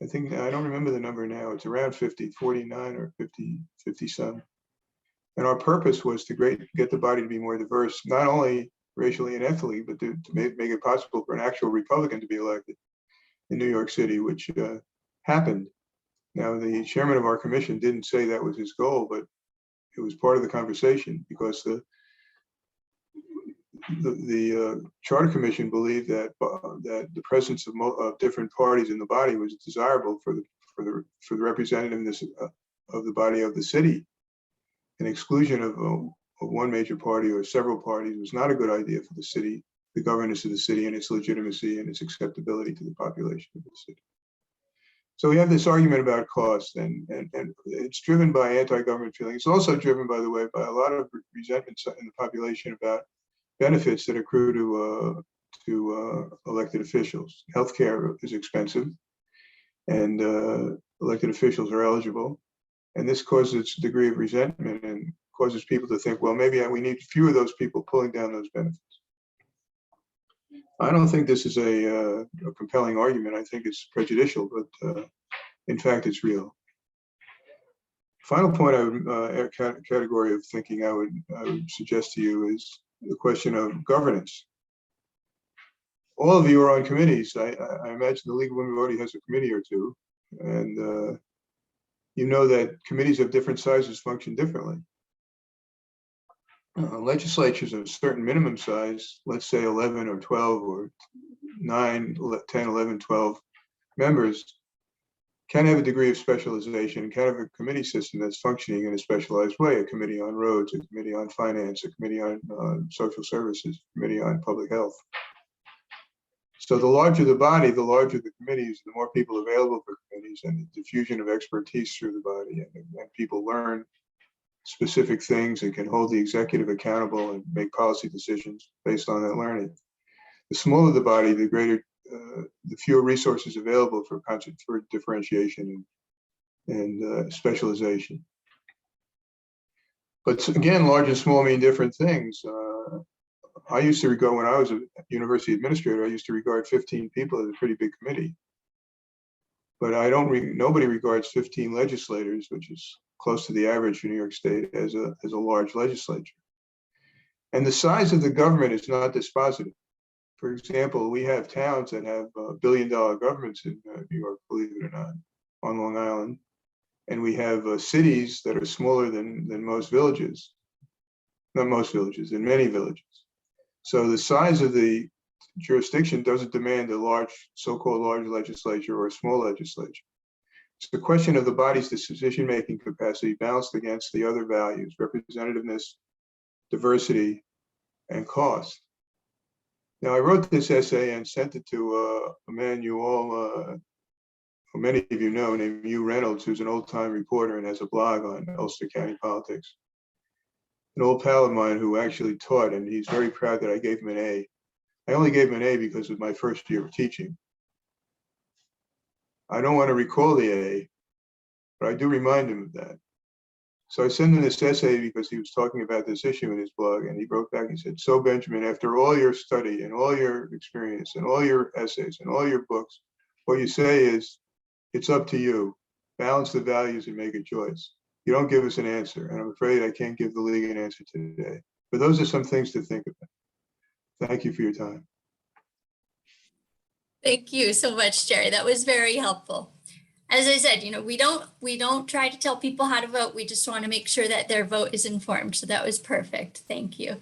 I don't remember the number now. It's around 49 or 50 some. And our purpose was to get the body to be more diverse, not only racially and ethnically, but to make it possible for an actual Republican to be elected in New York City, which happened. Now, the chairman of our commission didn't say that was his goal, but it was part of the conversation, because the charter commission believed that the presence of different parties in the body was desirable for the representativeness of the body of the city. An exclusion of one major party or several parties was not a good idea for the city, the governance of the city, and its legitimacy and its acceptability to the population of the city. So we have this argument about cost, and it's driven by anti-government feeling. It's also driven, by the way, by a lot of resentment in the population about benefits that accrue to elected officials. Healthcare is expensive, and elected officials are eligible, and this causes a degree of resentment and causes people to think, well, maybe we need fewer of those people pulling down those benefits. I don't think this is a compelling argument. I think it's prejudicial, but in fact, it's real. Final point category of thinking I would suggest to you is the question of governance. All of you are on committees. I imagine the League of Women Voting has a committee or two, and you know that committees of different sizes function differently. Legislatures of a certain minimum size, let's say 11 or 12 or 9, 10, 11, 12 members, can have a degree of specialization, can have a committee system that's functioning in a specialized way, a committee on roads, a committee on finance, a committee on social services, a committee on public health. So the larger the body, the larger the committees, the more people available for committees, and the diffusion of expertise through the body, and people learn specific things and can hold the executive accountable and make policy decisions based on that learning. The smaller the body, the greater, the fewer resources available for differentiation and specialization. But again, large and small mean different things. I used to regard, when I was a university administrator, I used to regard 15 people as a pretty big committee. But I don't, nobody regards 15 legislators, which is close to the average in New York State, as a large legislature. And the size of the government is not dispositive. For example, we have towns that have billion-dollar governments in New York, believe it or not, on Long Island. And we have cities that are smaller than most villages. Not most villages, in many villages. So the size of the jurisdiction doesn't demand a large, so-called large legislature or a small legislature. It's the question of the body's decision-making capacity balanced against the other values, representativeness, diversity, and cost. Now, I wrote this essay and sent it to a man you all, who many of you know, named Hugh Reynolds, who's an old-time reporter and has a blog on Ulster County politics. An old pal of mine who actually taught, and he's very proud that I gave him an A. I only gave him an A because of my first year of teaching. I don't want to recall the A, but I do remind him of that. So I sent him this essay because he was talking about this issue in his blog, and he wrote back and said, "So Benjamin, after all your study and all your experience and all your essays and all your books, what you say is, it's up to you. Balance the values and make a choice. You don't give us an answer, and I'm afraid I can't give the league an answer today. But those are some things to think about. Thank you for your time." Thank you so much, Jerry. That was very helpful. As I said, we don't try to tell people how to vote. We just want to make sure that their vote is informed. So that was perfect. Thank you.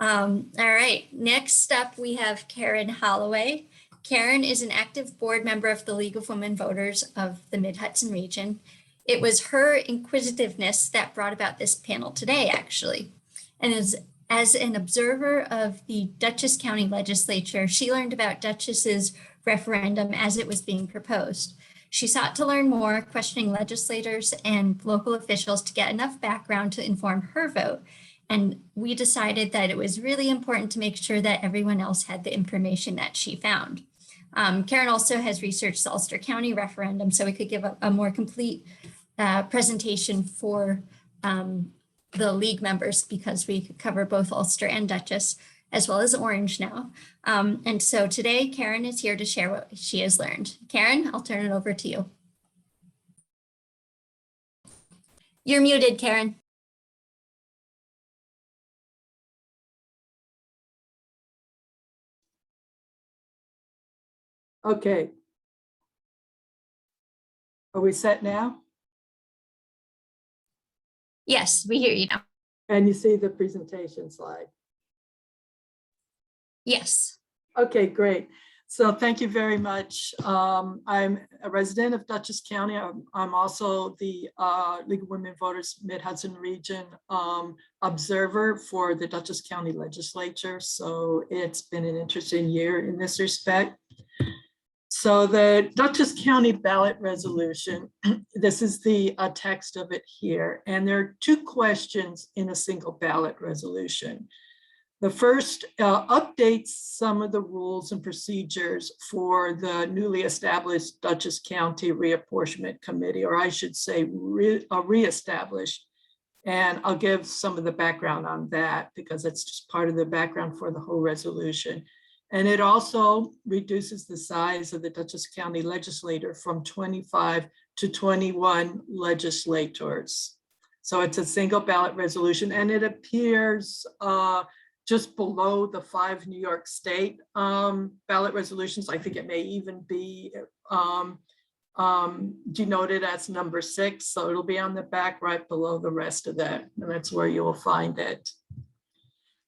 All right. Next up, we have Karen Holloway. Karen is an active board member of the League of Women Voters of the Mid-Hudson region. It was her inquisitiveness that brought about this panel today, actually. And as an observer of the Dutchess County legislature, she learned about Duchess's referendum as it was being proposed. She sought to learn more, questioning legislators and local officials to get enough background to inform her vote. And we decided that it was really important to make sure that everyone else had the information that she found. Karen also has researched the Ulster County referendum, so we could give a more complete presentation for the league members, because we could cover both Ulster and Dutchess, as well as Orange now. And so today, Karen is here to share what she has learned. Karen, I'll turn it over to you. You're muted, Karen. Okay. Are we set now? Yes, we hear you now. And you see the presentation slide? Yes. Okay, great. So thank you very much. I'm a resident of Dutchess County. I'm also the League of Women Voters Mid-Hudson Region observer for the Dutchess County legislature. So it's been an interesting year in this respect. So the Dutchess County ballot resolution, this is the text of it here. And there are two questions in a single ballot resolution. The first updates some of the rules and procedures for the newly established Dutchess County Reapportionment Committee, or I should say reestablished. And I'll give some of the background on that because it's just part of the background for the whole resolution. And it also reduces the size of the Dutchess County legislature from 25 to 21 legislators. So it's a single ballot resolution, and it appears just below the 5 New York State ballot resolutions. I think it may even be denoted as number 6. So it'll be on the back right below the rest of that, and that's where you will find it.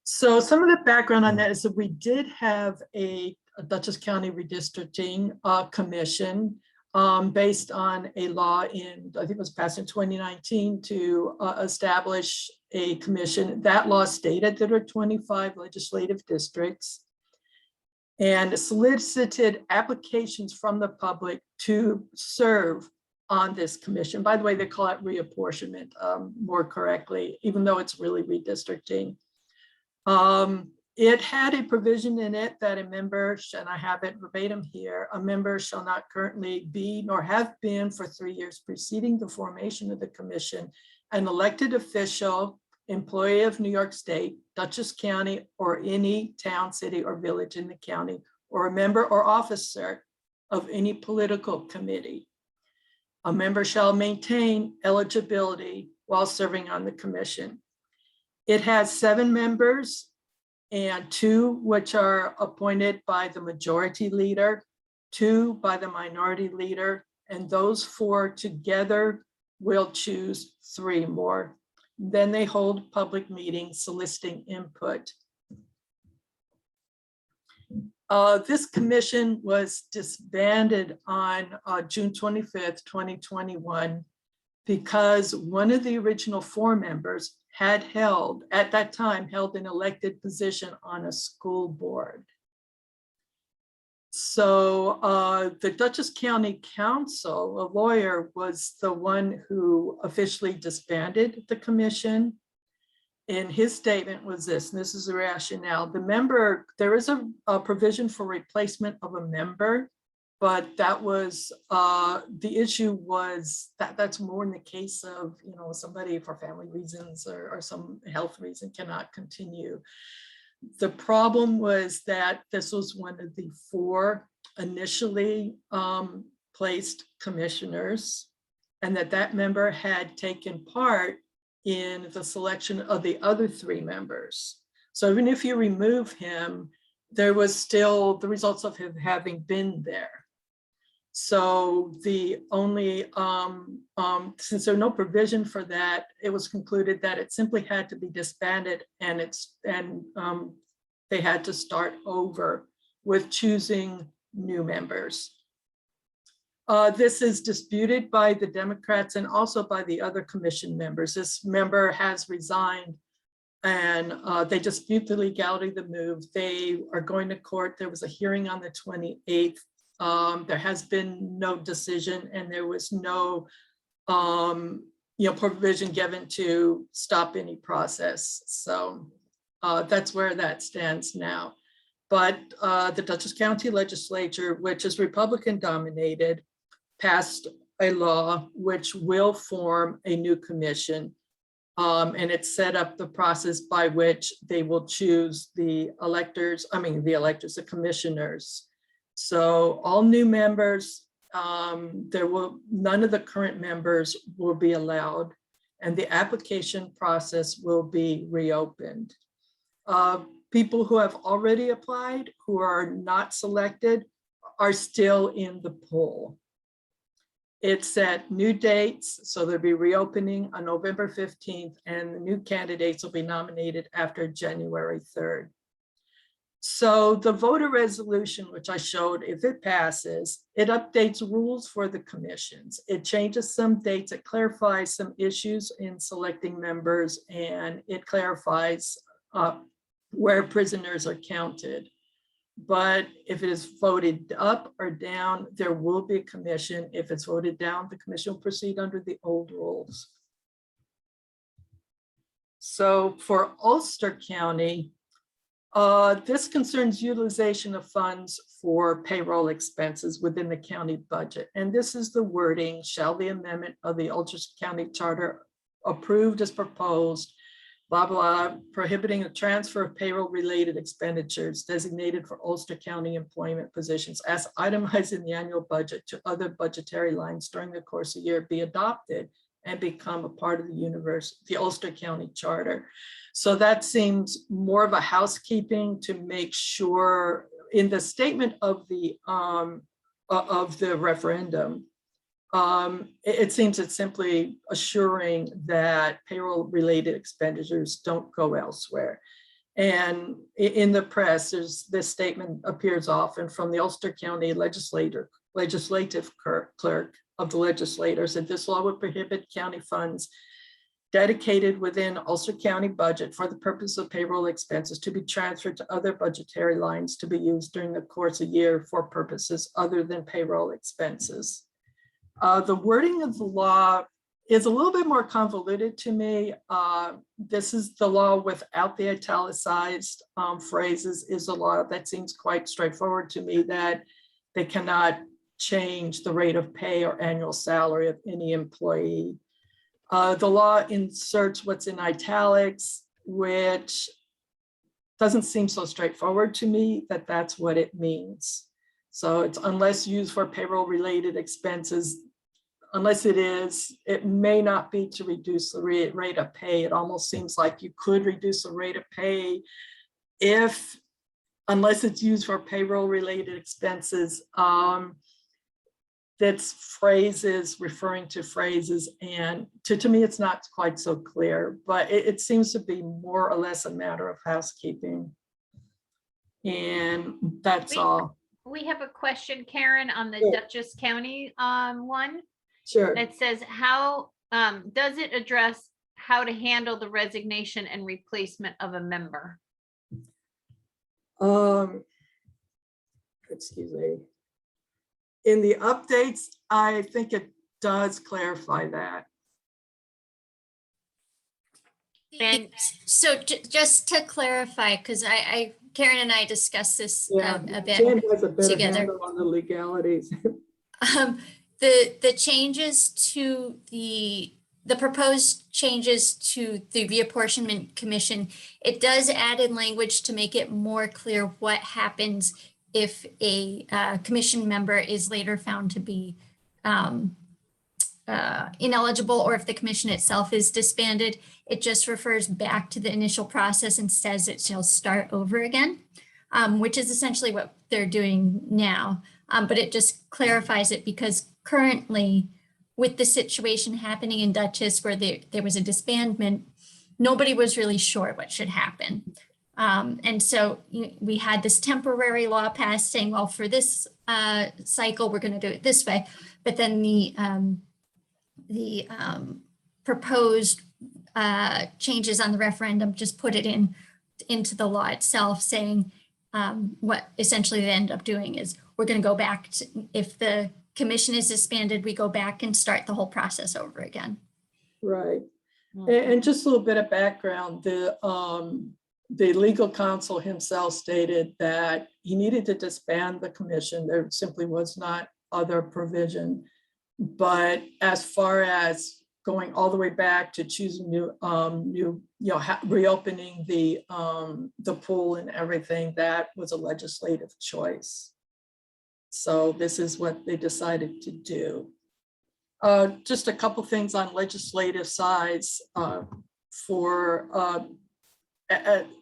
So some of the background on that is that we did have a Dutchess County Redistricting Commission based on a law in, I think it was passed in 2019 to establish a commission. That law stated that there are 25 legislative districts and solicited applications from the public to serve on this commission. By the way, they call it reapportionment more correctly, even though it's really redistricting. It had a provision in it that a member, and I have it verbatim here, a member shall not currently be nor have been for 3 years preceding the formation of the commission an elected official employee of New York State, Dutchess County, or any town, city, or village in the county, or a member or officer of any political committee. A member shall maintain eligibility while serving on the commission. It has 7 members and 2 which are appointed by the majority leader, 2 by the minority leader, and those 4 together will choose 3 more. Then they hold public meetings soliciting input. This commission was disbanded on June 25th, 2021, because one of the original 4 members had held, at that time, held an elected position on a school board. So the Dutchess County Council, a lawyer, was the one who officially disbanded the commission. And his statement was this, and this is the rationale. The member, there is a provision for replacement of a member, but that was, the issue was that's more in the case of, you know, somebody for family reasons or some health reason cannot continue. The problem was that this was one of the 4 initially placed commissioners, and that member had taken part in the selection of the other 3 members. So even if you remove him, there was still the results of him having been there. So the only, since there's no provision for that, it was concluded that it simply had to be disbanded, and they had to start over with choosing new members. This is disputed by the Democrats and also by the other commission members. This member has resigned, and they dispute the legality of the move. They are going to court. There was a hearing on the 28th. There has been no decision, and there was no provision given to stop any process. So that's where that stands now. But the Dutchess County Legislature, which is Republican dominated, passed a law which will form a new commission. And it set up the process by which they will choose the the commissioners. So all new members, none of the current members will be allowed, and the application process will be reopened. People who have already applied, who are not selected, are still in the poll. It's set new dates, so there'll be reopening on November 15th, and the new candidates will be nominated after January 3rd. So the voter resolution, which I showed, if it passes, it updates rules for the commissions. It changes some dates, it clarifies some issues in selecting members, and it clarifies where prisoners are counted. But if it is voted up or down, there will be a commission. If it's voted down, the commission will proceed under the old rules. So for Ulster County, this concerns utilization of funds for payroll expenses within the county budget. And this is the wording: shall the amendment of the Ulster County Charter approved as proposed, blah, blah, prohibiting the transfer of payroll related expenditures designated for Ulster County employment positions as itemized in the annual budget to other budgetary lines during the course of the year be adopted and become a part of the Ulster County Charter. So that seems more of a housekeeping to make sure in the statement of the referendum. It seems it's simply assuring that payroll related expenditures don't go elsewhere. And in the press, this statement appears often from the Ulster County legislative clerk of the legislators, that this law would prohibit county funds dedicated within Ulster County budget for the purpose of payroll expenses to be transferred to other budgetary lines to be used during the course of the year for purposes other than payroll expenses. The wording of the law is a little bit more convoluted to me. This is the law without the italicized phrases is a law that seems quite straightforward to me, that they cannot change the rate of pay or annual salary of any employee. The law inserts what's in italics, which doesn't seem so straightforward to me that that's what it means. So it's unless used for payroll related expenses, unless it is, it may not be to reduce the rate of pay. It almost seems like you could reduce the rate of pay if, unless it's used for payroll related expenses, that's phrases referring to phrases, and to me, it's not quite so clear, but it seems to be more or less a matter of housekeeping. And that's all. We have a question, Karen, on the Sure. Dutchess County one. Sure. It says, how does it address how to handle the resignation and replacement of a member? Excuse me. In the updates, I think it does clarify that. And- So just to clarify, because Karen and I discussed this a bit. Jen has a better together. handle on the legalities. The changes to the proposed changes to the reapportionment commission, it does add in language to make it more clear what happens if a commission member is later found to be ineligible, or if the commission itself is disbanded. It just refers back to the initial process and says it shall start over again, which is essentially what they're doing now. But it just clarifies it, because currently, with the situation happening in Dutchess where there was a disbandment, nobody was really sure what should happen. And so we had this temporary law passed saying, well, for this cycle, we're going to do it this way. But then the proposed changes on the referendum just put it into the law itself, saying what essentially they end up doing is we're going to go back to, if the commission is disbanded, we go back and start the whole process over again. Right. And just a little bit of background, the legal counsel himself stated that he needed to disband the commission. There simply was not other provision. But as far as going all the way back to choosing reopening the pool and everything, that was a legislative choice. So this is what they decided to do. Just a couple things on legislative sides. The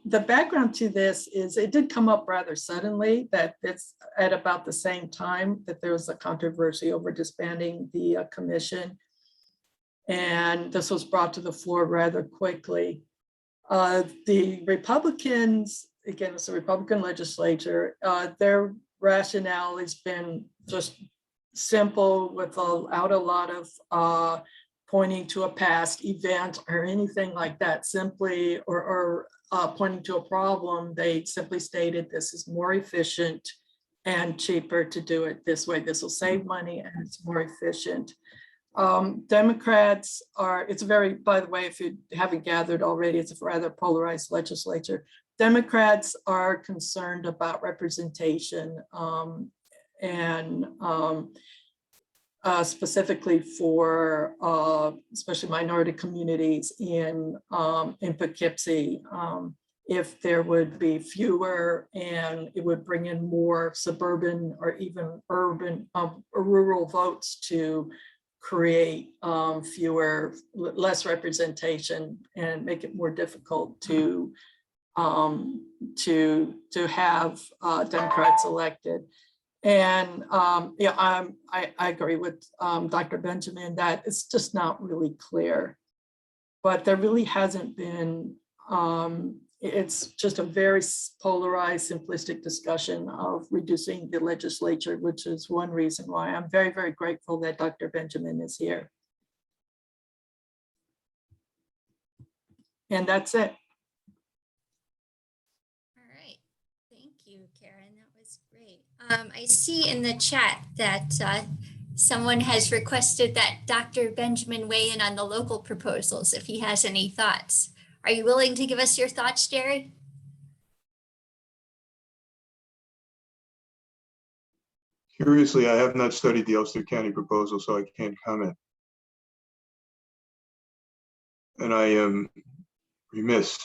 background to this is it did come up rather suddenly, that it's at about the same time that there was a controversy over disbanding the commission. And this was brought to the floor rather quickly. The Republicans, again, it's a Republican legislature, their rationale has been just simple, without a lot of pointing to a past event or anything like that, simply, or pointing to a problem. They simply stated this is more efficient and cheaper to do it this way. This will save money and it's more efficient. Democrats are, it's a very, by the way, if you haven't gathered already, it's a rather polarized legislature. Democrats are concerned about representation and specifically for especially minority communities in Poughkeepsie. If there would be fewer, and it would bring in more suburban or even urban rural votes to create less representation and make it more difficult to have Democrats elected. And I agree with Dr. Benjamin that it's just not really clear, but there really hasn't been, it's just a very polarized, simplistic discussion of reducing the legislature, which is one reason why I'm very, very grateful that Dr. Benjamin is here. And that's it. All right, thank you, Karen. That was great. I see in the chat that someone has requested that Dr. Benjamin weigh in on the local proposals if he has any thoughts. Are you willing to give us your thoughts, Jerry? Curiously, I have not studied the Ulster County proposal, so I can't comment. and I am remiss.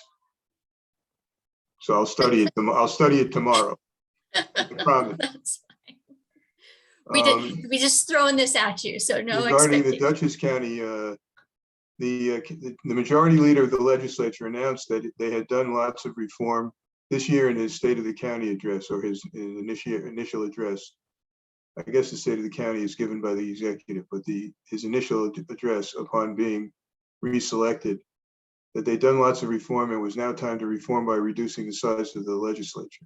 So I'll study it. I'll study it tomorrow. I promise. That's fine. We just throwing this at you, so no Regarding the expectation. Dutchess County, the majority leader of the legislature announced that they had done lots of reform this year in his State of the County address, or his initial address. I guess the State of the County is given by the executive, but his initial address upon being reselected, that they'd done lots of reform and it was now time to reform by reducing the size of the legislature.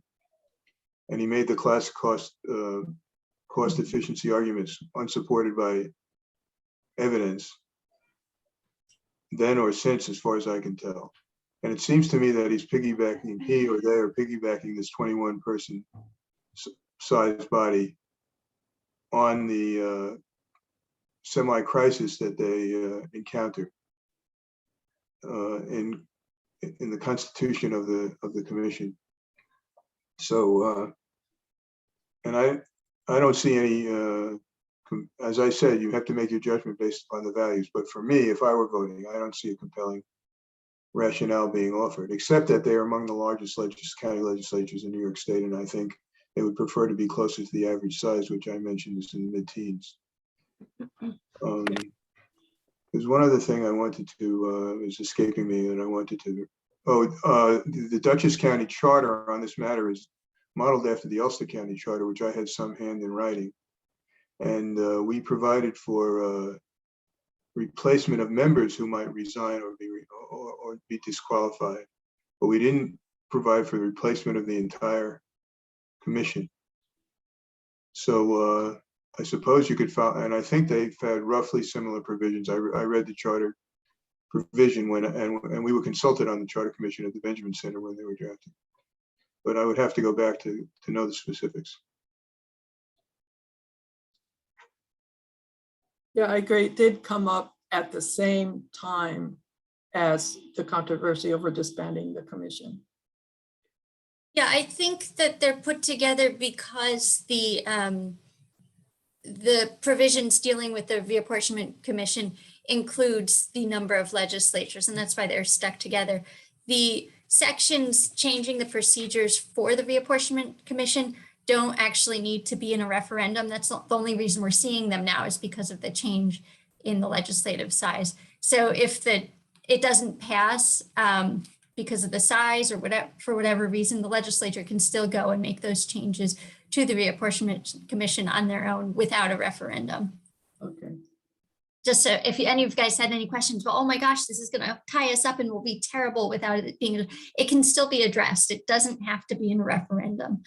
And he made the classic cost efficiency arguments unsupported by evidence, then or since, as far as I can tell. And it seems to me that he or they are piggybacking this 21-person size body on the semi-crisis that they encounter in the constitution of the commission. So, and I don't see any, as I said, you have to make your judgment based upon the values. But for me, if I were voting, I don't see a compelling rationale being offered, except that they are among the largest county legislatures in New York State. And I think they would prefer to be closer to the average size, which I mentioned is in the mid-teens. There's one other thing I wanted to, is escaping me, and I wanted to, the Dutchess County charter on this matter is modeled after the Ulster County charter, which I had some hand in writing. And we provided for replacement of members who might resign or be disqualified, but we didn't provide for the replacement of the entire commission. So I suppose you could file, and I think they've had roughly similar provisions. I read the charter provision and we were consulted on the Charter Commission at the Benjamin Center when they were drafted. But I would have to go back to know the specifics. Yeah, I agree. It did come up at the same time as the controversy over disbanding the commission. Yeah, I think that they're put together because the provisions dealing with the reapportionment commission includes the number of legislatures, and that's why they're stuck together. The sections changing the procedures for the reapportionment commission don't actually need to be in a referendum. That's the only reason we're seeing them now is because of the change in the legislative size. So if it doesn't pass because of the size or whatever, for whatever reason, the legislature can still go and make those changes to the reapportionment commission on their own without a referendum. Okay. Just so if any of you guys had any questions, well, oh my gosh, this is going to tie us up and will be terrible without it being, it can still be addressed. It doesn't have to be in a referendum.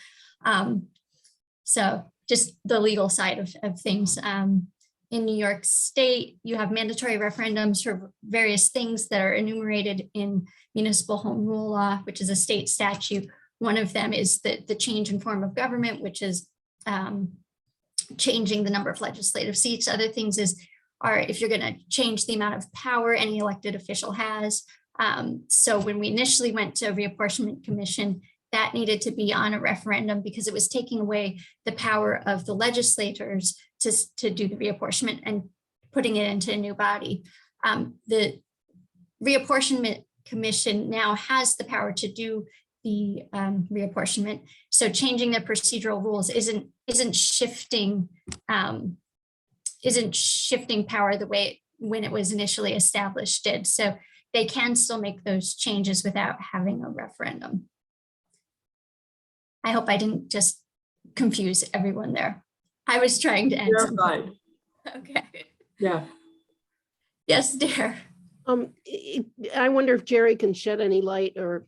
So just the legal side of things. In New York State, you have mandatory referendums for various things that are enumerated in municipal home rule law, which is a state statute. One of them is the change in form of government, which is changing the number of legislative seats. Other things are if you're going to change the amount of power any elected official has. So when we initially went to a reapportionment commission, that needed to be on a referendum because it was taking away the power of the legislators to do the reapportionment and putting it into a new body. The reapportionment commission now has the power to do the reapportionment. So changing the procedural rules isn't shifting power the way when it was initially established did. So they can still make those changes without having a referendum. I hope I didn't just confuse everyone there. I was trying to answer. Right. Okay. Yeah. Yes, dear. I wonder if Jerry can shed any light, or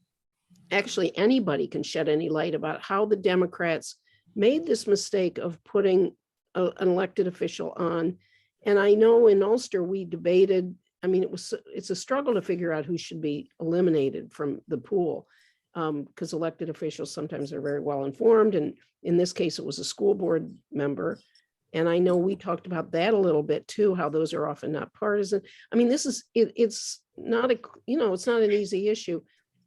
actually anybody can shed any light about how the Democrats made this mistake of putting an elected official on. And I know in Ulster we debated, I mean, it's a struggle to figure out who should be eliminated from the pool. Because elected officials sometimes are very well informed. And in this case, it was a school board member. And I know we talked about that a little bit too, how those are often not partisan. I mean, it's not it's not an easy issue,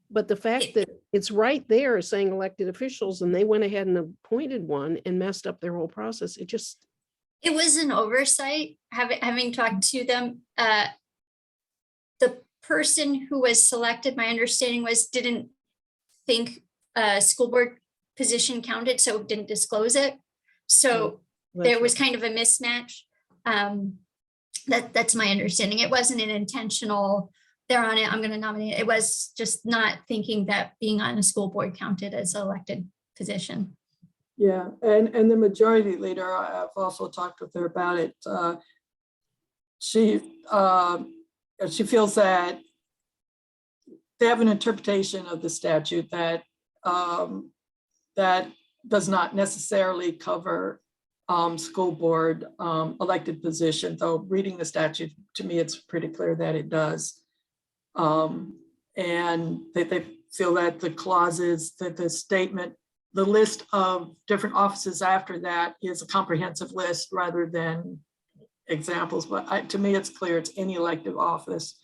but the fact that it's right there saying elected officials and they went ahead and appointed one and messed up their whole process. It was an oversight, having talked to them. The person who was selected, my understanding was, didn't think a school board position counted, so didn't disclose it. So there was kind of a mismatch. That's my understanding. It wasn't an intentional, they're on it, I'm going to nominate. It was just not thinking that being on a school board counted as an elected position. Yeah, and the majority leader, I've also talked with her about it. She feels that they have an interpretation of the statute that that does not necessarily cover school board elected position, though reading the statute, to me, it's pretty clear that it does. And they feel that the clauses, that the statement, the list of different offices after that is a comprehensive list rather than examples, but to me, it's clear it's any elective office.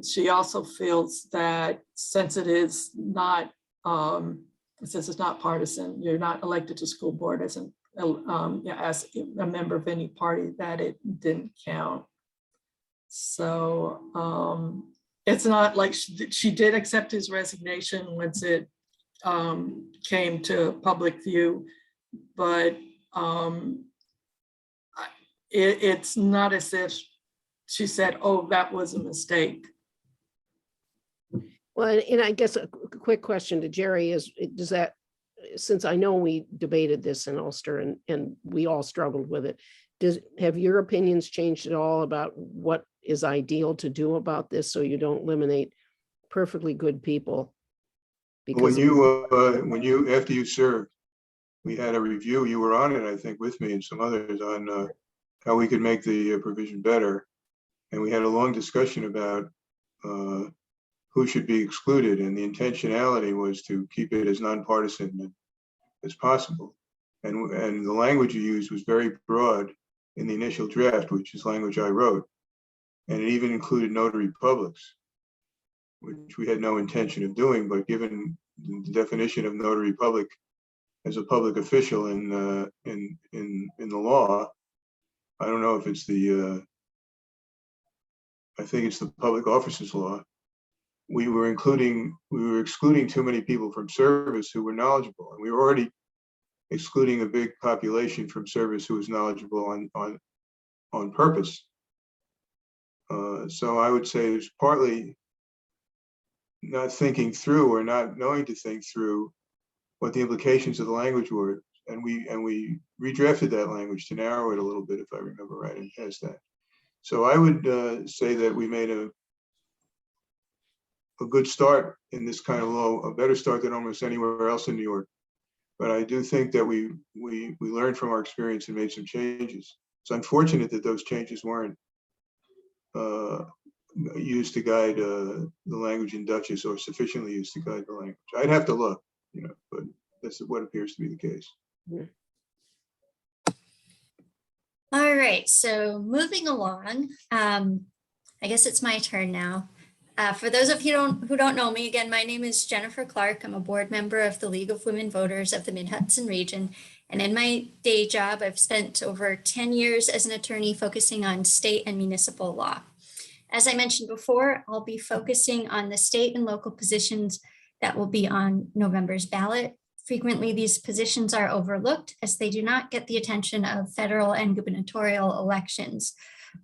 She also feels that since it is not, since it's not partisan, you're not elected to school board as as a member of any party, that it didn't count. So it's not like she did accept his resignation once it came to public view, but it's not as if she said, oh, that was a mistake. Well, and I guess a quick question to Jerry is, does that, since I know we debated this in Ulster and we all struggled with it, have your opinions changed at all about what is ideal to do about this so you don't eliminate perfectly good people? Because when you after you served, we had a review, you were on it, I think, with me and some others, on how we could make the provision better. And we had a long discussion about who should be excluded, and the intentionality was to keep it as nonpartisan as possible. And the language you used was very broad in the initial draft, which is language I wrote. And it even included notary publics, which we had no intention of doing, but given the definition of notary public as a public official in the law, I don't know if it's the, I think it's the public officers law. We were excluding too many people from service who were knowledgeable, and we were already excluding a big population from service who was knowledgeable on purpose. So I would say it's partly not thinking through or not knowing to think through what the implications of the language were, and we redrafted that language to narrow it a little bit, if I remember right, and passed that. So I would say that we made a good start in this kind of law, a better start than almost anywhere else in New York. But I do think that we learned from our experience and made some changes. It's unfortunate that those changes weren't used to guide the language in Dutchess, or sufficiently used to guide the language. I'd have to look, but that's what appears to be the case. Yeah. All right, so moving along, I guess it's my turn now. For those of you who don't know me, again, my name is Jennifer Clark. I'm a board member of the League of Women Voters of the Mid-Hudson Region. And in my day job, I've spent over 10 years as an attorney focusing on state and municipal law. As I mentioned before, I'll be focusing on the state and local positions that will be on November's ballot. Frequently, these positions are overlooked as they do not get the attention of federal and gubernatorial elections.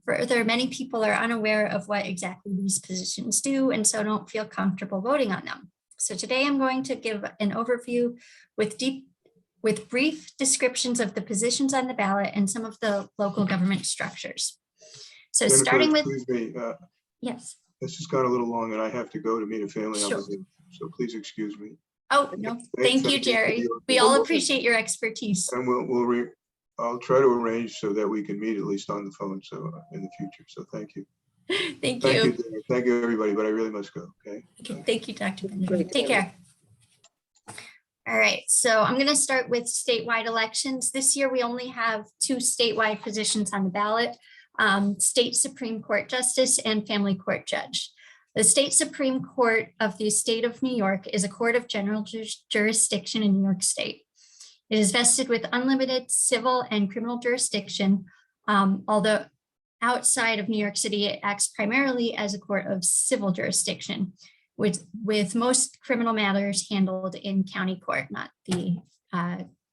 Further, many people are unaware of what exactly these positions do and so don't feel comfortable voting on them. So today I'm going to give an overview with brief descriptions of the positions on the ballot and some of the local government structures. So Jennifer, starting with, excuse me, yes. this has gone a little long and I have to go to meet a family Sure. obligation, so please excuse me. Oh, no, thank you, Jerry. We all appreciate your expertise. And I'll try to arrange so that we can meet at least on the phone in the future. So thank you. Thank you. Thank you, everybody, but I really must go, okay? Okay, thank you, Dr. Benjamin. Take care. All right, so I'm going to start with statewide elections. This year, we only have 2 statewide positions on the ballot, State Supreme Court Justice and Family Court Judge. The State Supreme Court of the State of New York is a court of general jurisdiction in New York State. It is vested with unlimited civil and criminal jurisdiction, although outside of New York City, it acts primarily as a court of civil jurisdiction, with most criminal matters handled in county court, not the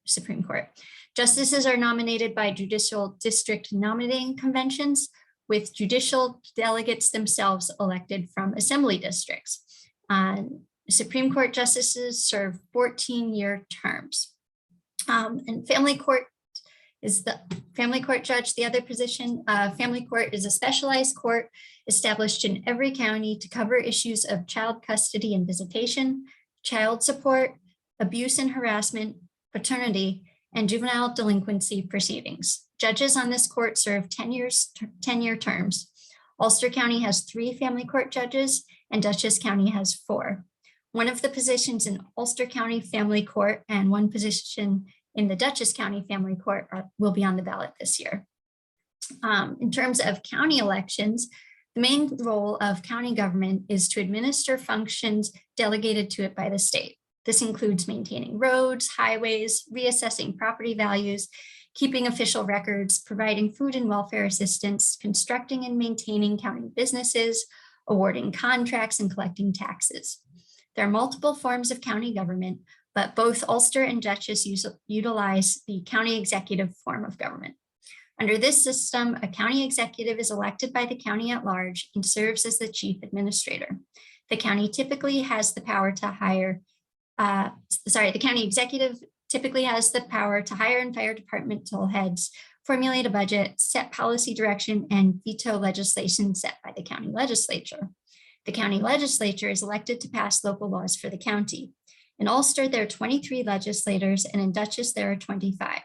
Supreme Court. Justices are nominated by judicial district nominating conventions, with judicial delegates themselves elected from assembly districts. Supreme Court justices serve 14-year terms. And family court is the family court judge, the other position. Family court is a specialized court established in every county to cover issues of child custody and visitation, child support, abuse and harassment, paternity, and juvenile delinquency proceedings. Judges on this court serve 10-year terms. Ulster County has 3 family court judges and Dutchess County has 4. One of the positions in Ulster County Family Court and one position in the Dutchess County Family Court will be on the ballot this year. In terms of county elections, the main role of county government is to administer functions delegated to it by the state. This includes maintaining roads, highways, reassessing property values, keeping official records, providing food and welfare assistance, constructing and maintaining county businesses, awarding contracts, and collecting taxes. There are multiple forms of county government, but both Ulster and Dutchess utilize the county executive form of government. Under this system, a county executive is elected by the county at large and serves as the chief administrator. The county typically has the power to hire, the county executive typically has the power to hire and fire departmental heads, formulate a budget, set policy direction, and veto legislation set by the county legislature. The county legislature is elected to pass local laws for the county. In Ulster, there are 23 legislators, and in Dutchess, there are 25.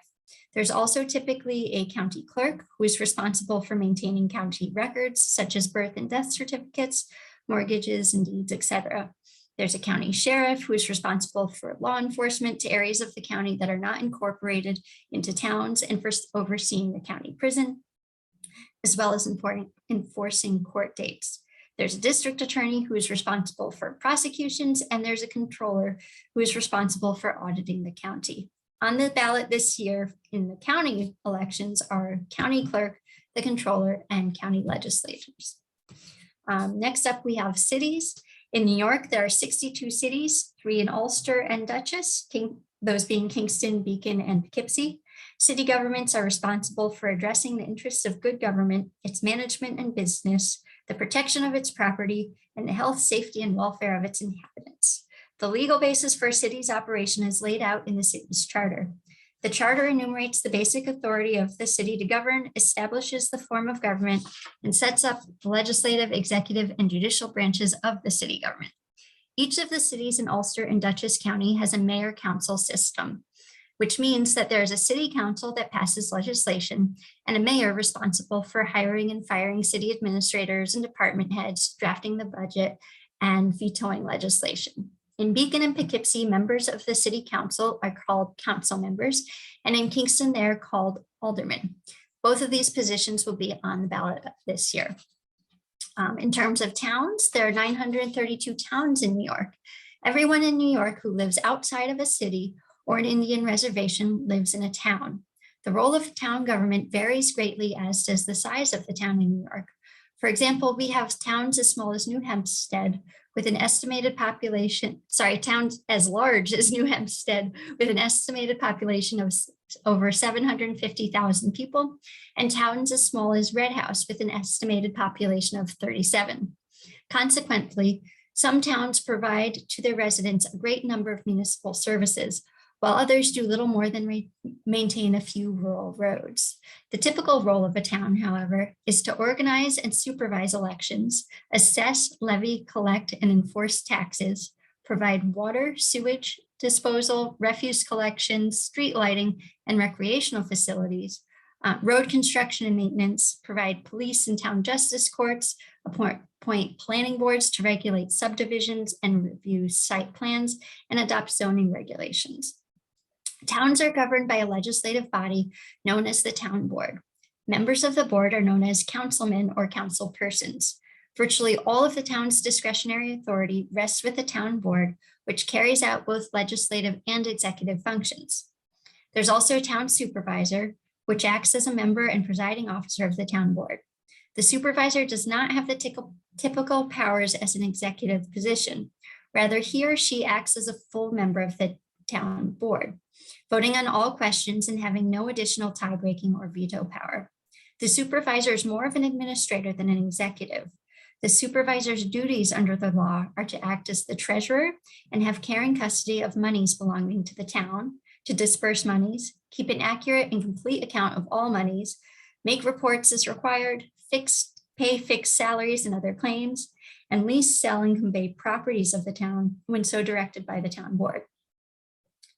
There's also typically a county clerk who is responsible for maintaining county records, such as birth and death certificates, mortgages and deeds, etc. There's a county sheriff who is responsible for law enforcement to areas of the county that are not incorporated into towns and for overseeing the county prison, as well as enforcing court dates. There's a district attorney who is responsible for prosecutions, and there's a controller who is responsible for auditing the county. On the ballot this year in the county elections are county clerk, the controller, and county legislators. Next up, we have cities. In New York, there are 62 cities, 3 in Ulster and Dutchess, those being Kingston, Beacon, and Poughkeepsie. City governments are responsible for addressing the interests of good government, its management and business, the protection of its property, and the health, safety, and welfare of its inhabitants. The legal basis for a city's operation is laid out in the city's charter. The charter enumerates the basic authority of the city to govern, establishes the form of government, and sets up the legislative, executive, and judicial branches of the city government. Each of the cities in Ulster and Dutchess County has a mayor-council system, which means that there is a city council that passes legislation and a mayor responsible for hiring and firing city administrators and department heads, drafting the budget, and vetoing legislation. In Beacon and Poughkeepsie, members of the city council are called council members, and in Kingston, they're called aldermen. Both of these positions will be on the ballot this year. In terms of towns, there are 932 towns in New York. Everyone in New York who lives outside of a city or an Indian reservation lives in a town. The role of town government varies greatly, as does the size of the town in New York. For example, we have towns as small as New Hampstead with an estimated population, towns as large as New Hampstead with an estimated population of over 750,000 people, and towns as small as Red House with an estimated population of 37. Consequently, some towns provide to their residents a great number of municipal services, while others do little more than maintain a few rural roads. The typical role of a town, however, is to organize and supervise elections, assess, levy, collect, and enforce taxes, provide water, sewage disposal, refuse collection, street lighting, and recreational facilities, road construction and maintenance, provide police and town justice courts, appoint planning boards to regulate subdivisions and review site plans, and adopt zoning regulations. Towns are governed by a legislative body known as the town board. Members of the board are known as councilmen or councilpersons. Virtually all of the town's discretionary authority rests with the town board, which carries out both legislative and executive functions. There's also a town supervisor, which acts as a member and presiding officer of the town board. The supervisor does not have the typical powers as an executive position. Rather, he or she acts as a full member of the town board, voting on all questions and having no additional tie-breaking or veto power. The supervisor is more of an administrator than an executive. The supervisor's duties under the law are to act as the treasurer and have care and custody of monies belonging to the town, to disperse monies, keep an accurate and complete account of all monies, make reports as required, pay fixed salaries and other claims, and lease, sell, and convey properties of the town when so directed by the town board.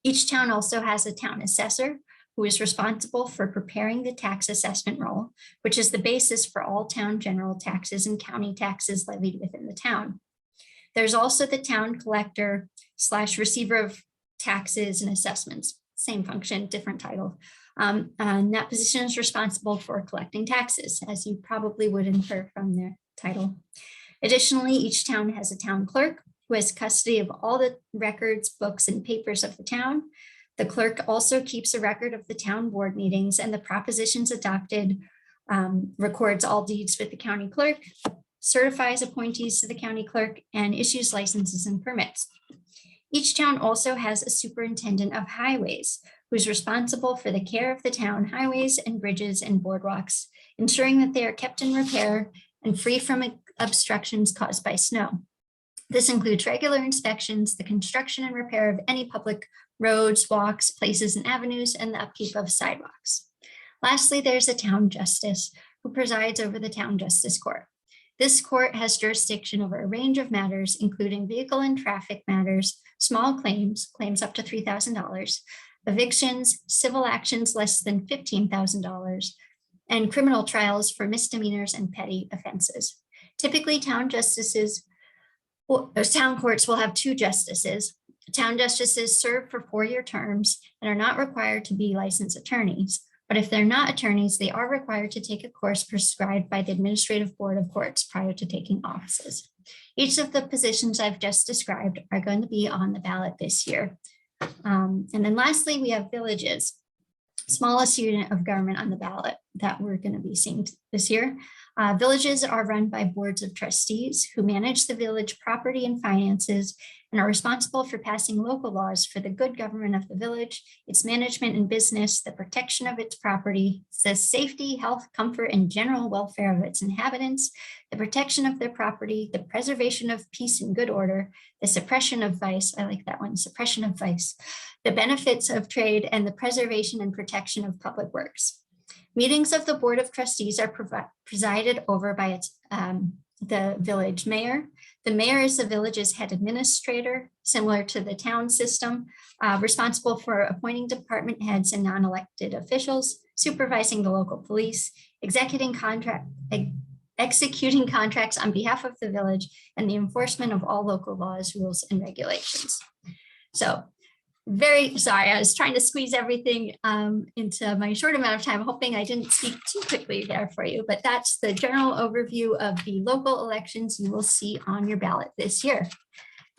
Each town also has a town assessor who is responsible for preparing the tax assessment roll, which is the basis for all town general taxes and county taxes levied within the town. There's also the town collector / receiver of taxes and assessments, same function, different title. And that position is responsible for collecting taxes, as you probably would infer from their title. Additionally, each town has a town clerk who has custody of all the records, books, and papers of the town. The clerk also keeps a record of the town board meetings and the propositions adopted, records all deeds with the county clerk, certifies appointees to the county clerk, and issues licenses and permits. Each town also has a superintendent of highways who is responsible for the care of the town highways and bridges and boardwalks, ensuring that they are kept in repair and free from obstructions caused by snow. This includes regular inspections, the construction and repair of any public roads, walks, places, and avenues, and the upkeep of sidewalks. Lastly, there's a town justice who presides over the town justice court. This court has jurisdiction over a range of matters, including vehicle and traffic matters, small claims up to $3,000, evictions, civil actions less than $15,000, and criminal trials for misdemeanors and petty offenses. Typically, town courts will have 2 justices. Town justices serve for 4-year terms and are not required to be licensed attorneys. But if they're not attorneys, they are required to take a course prescribed by the Administrative Board of Courts prior to taking offices. Each of the positions I've just described are going to be on the ballot this year. And then lastly, we have villages, smallest unit of government on the ballot that we're going to be seeing this year. Villages are run by boards of trustees who manage the village property and finances and are responsible for passing local laws for the good government of the village, its management and business, the protection of its property, the safety, health, comfort, and general welfare of its inhabitants, the protection of their property, the preservation of peace and good order, the suppression of vice, I like that one, suppression of vice, the benefits of trade, and the preservation and protection of public works. Meetings of the Board of Trustees are presided over by the village mayor. The mayor is the village's head administrator, similar to the town system, responsible for appointing department heads and non-elected officials, supervising the local police, executing contracts on behalf of the village, and the enforcement of all local laws, rules, and regulations. So, very sorry, I was trying to squeeze everything into my short amount of time, hoping I didn't speak too quickly there for you, but that's the general overview of the local elections you will see on your ballot this year.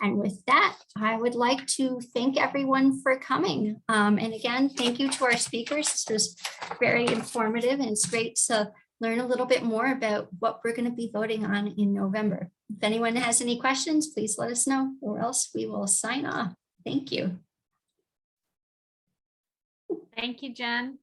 And with that, I would like to thank everyone for coming. And again, thank you to our speakers. This was very informative and it's great to learn a little bit more about what we're going to be voting on in November. If anyone has any questions, please let us know, or else we will sign off. Thank you. Thank you, Jen.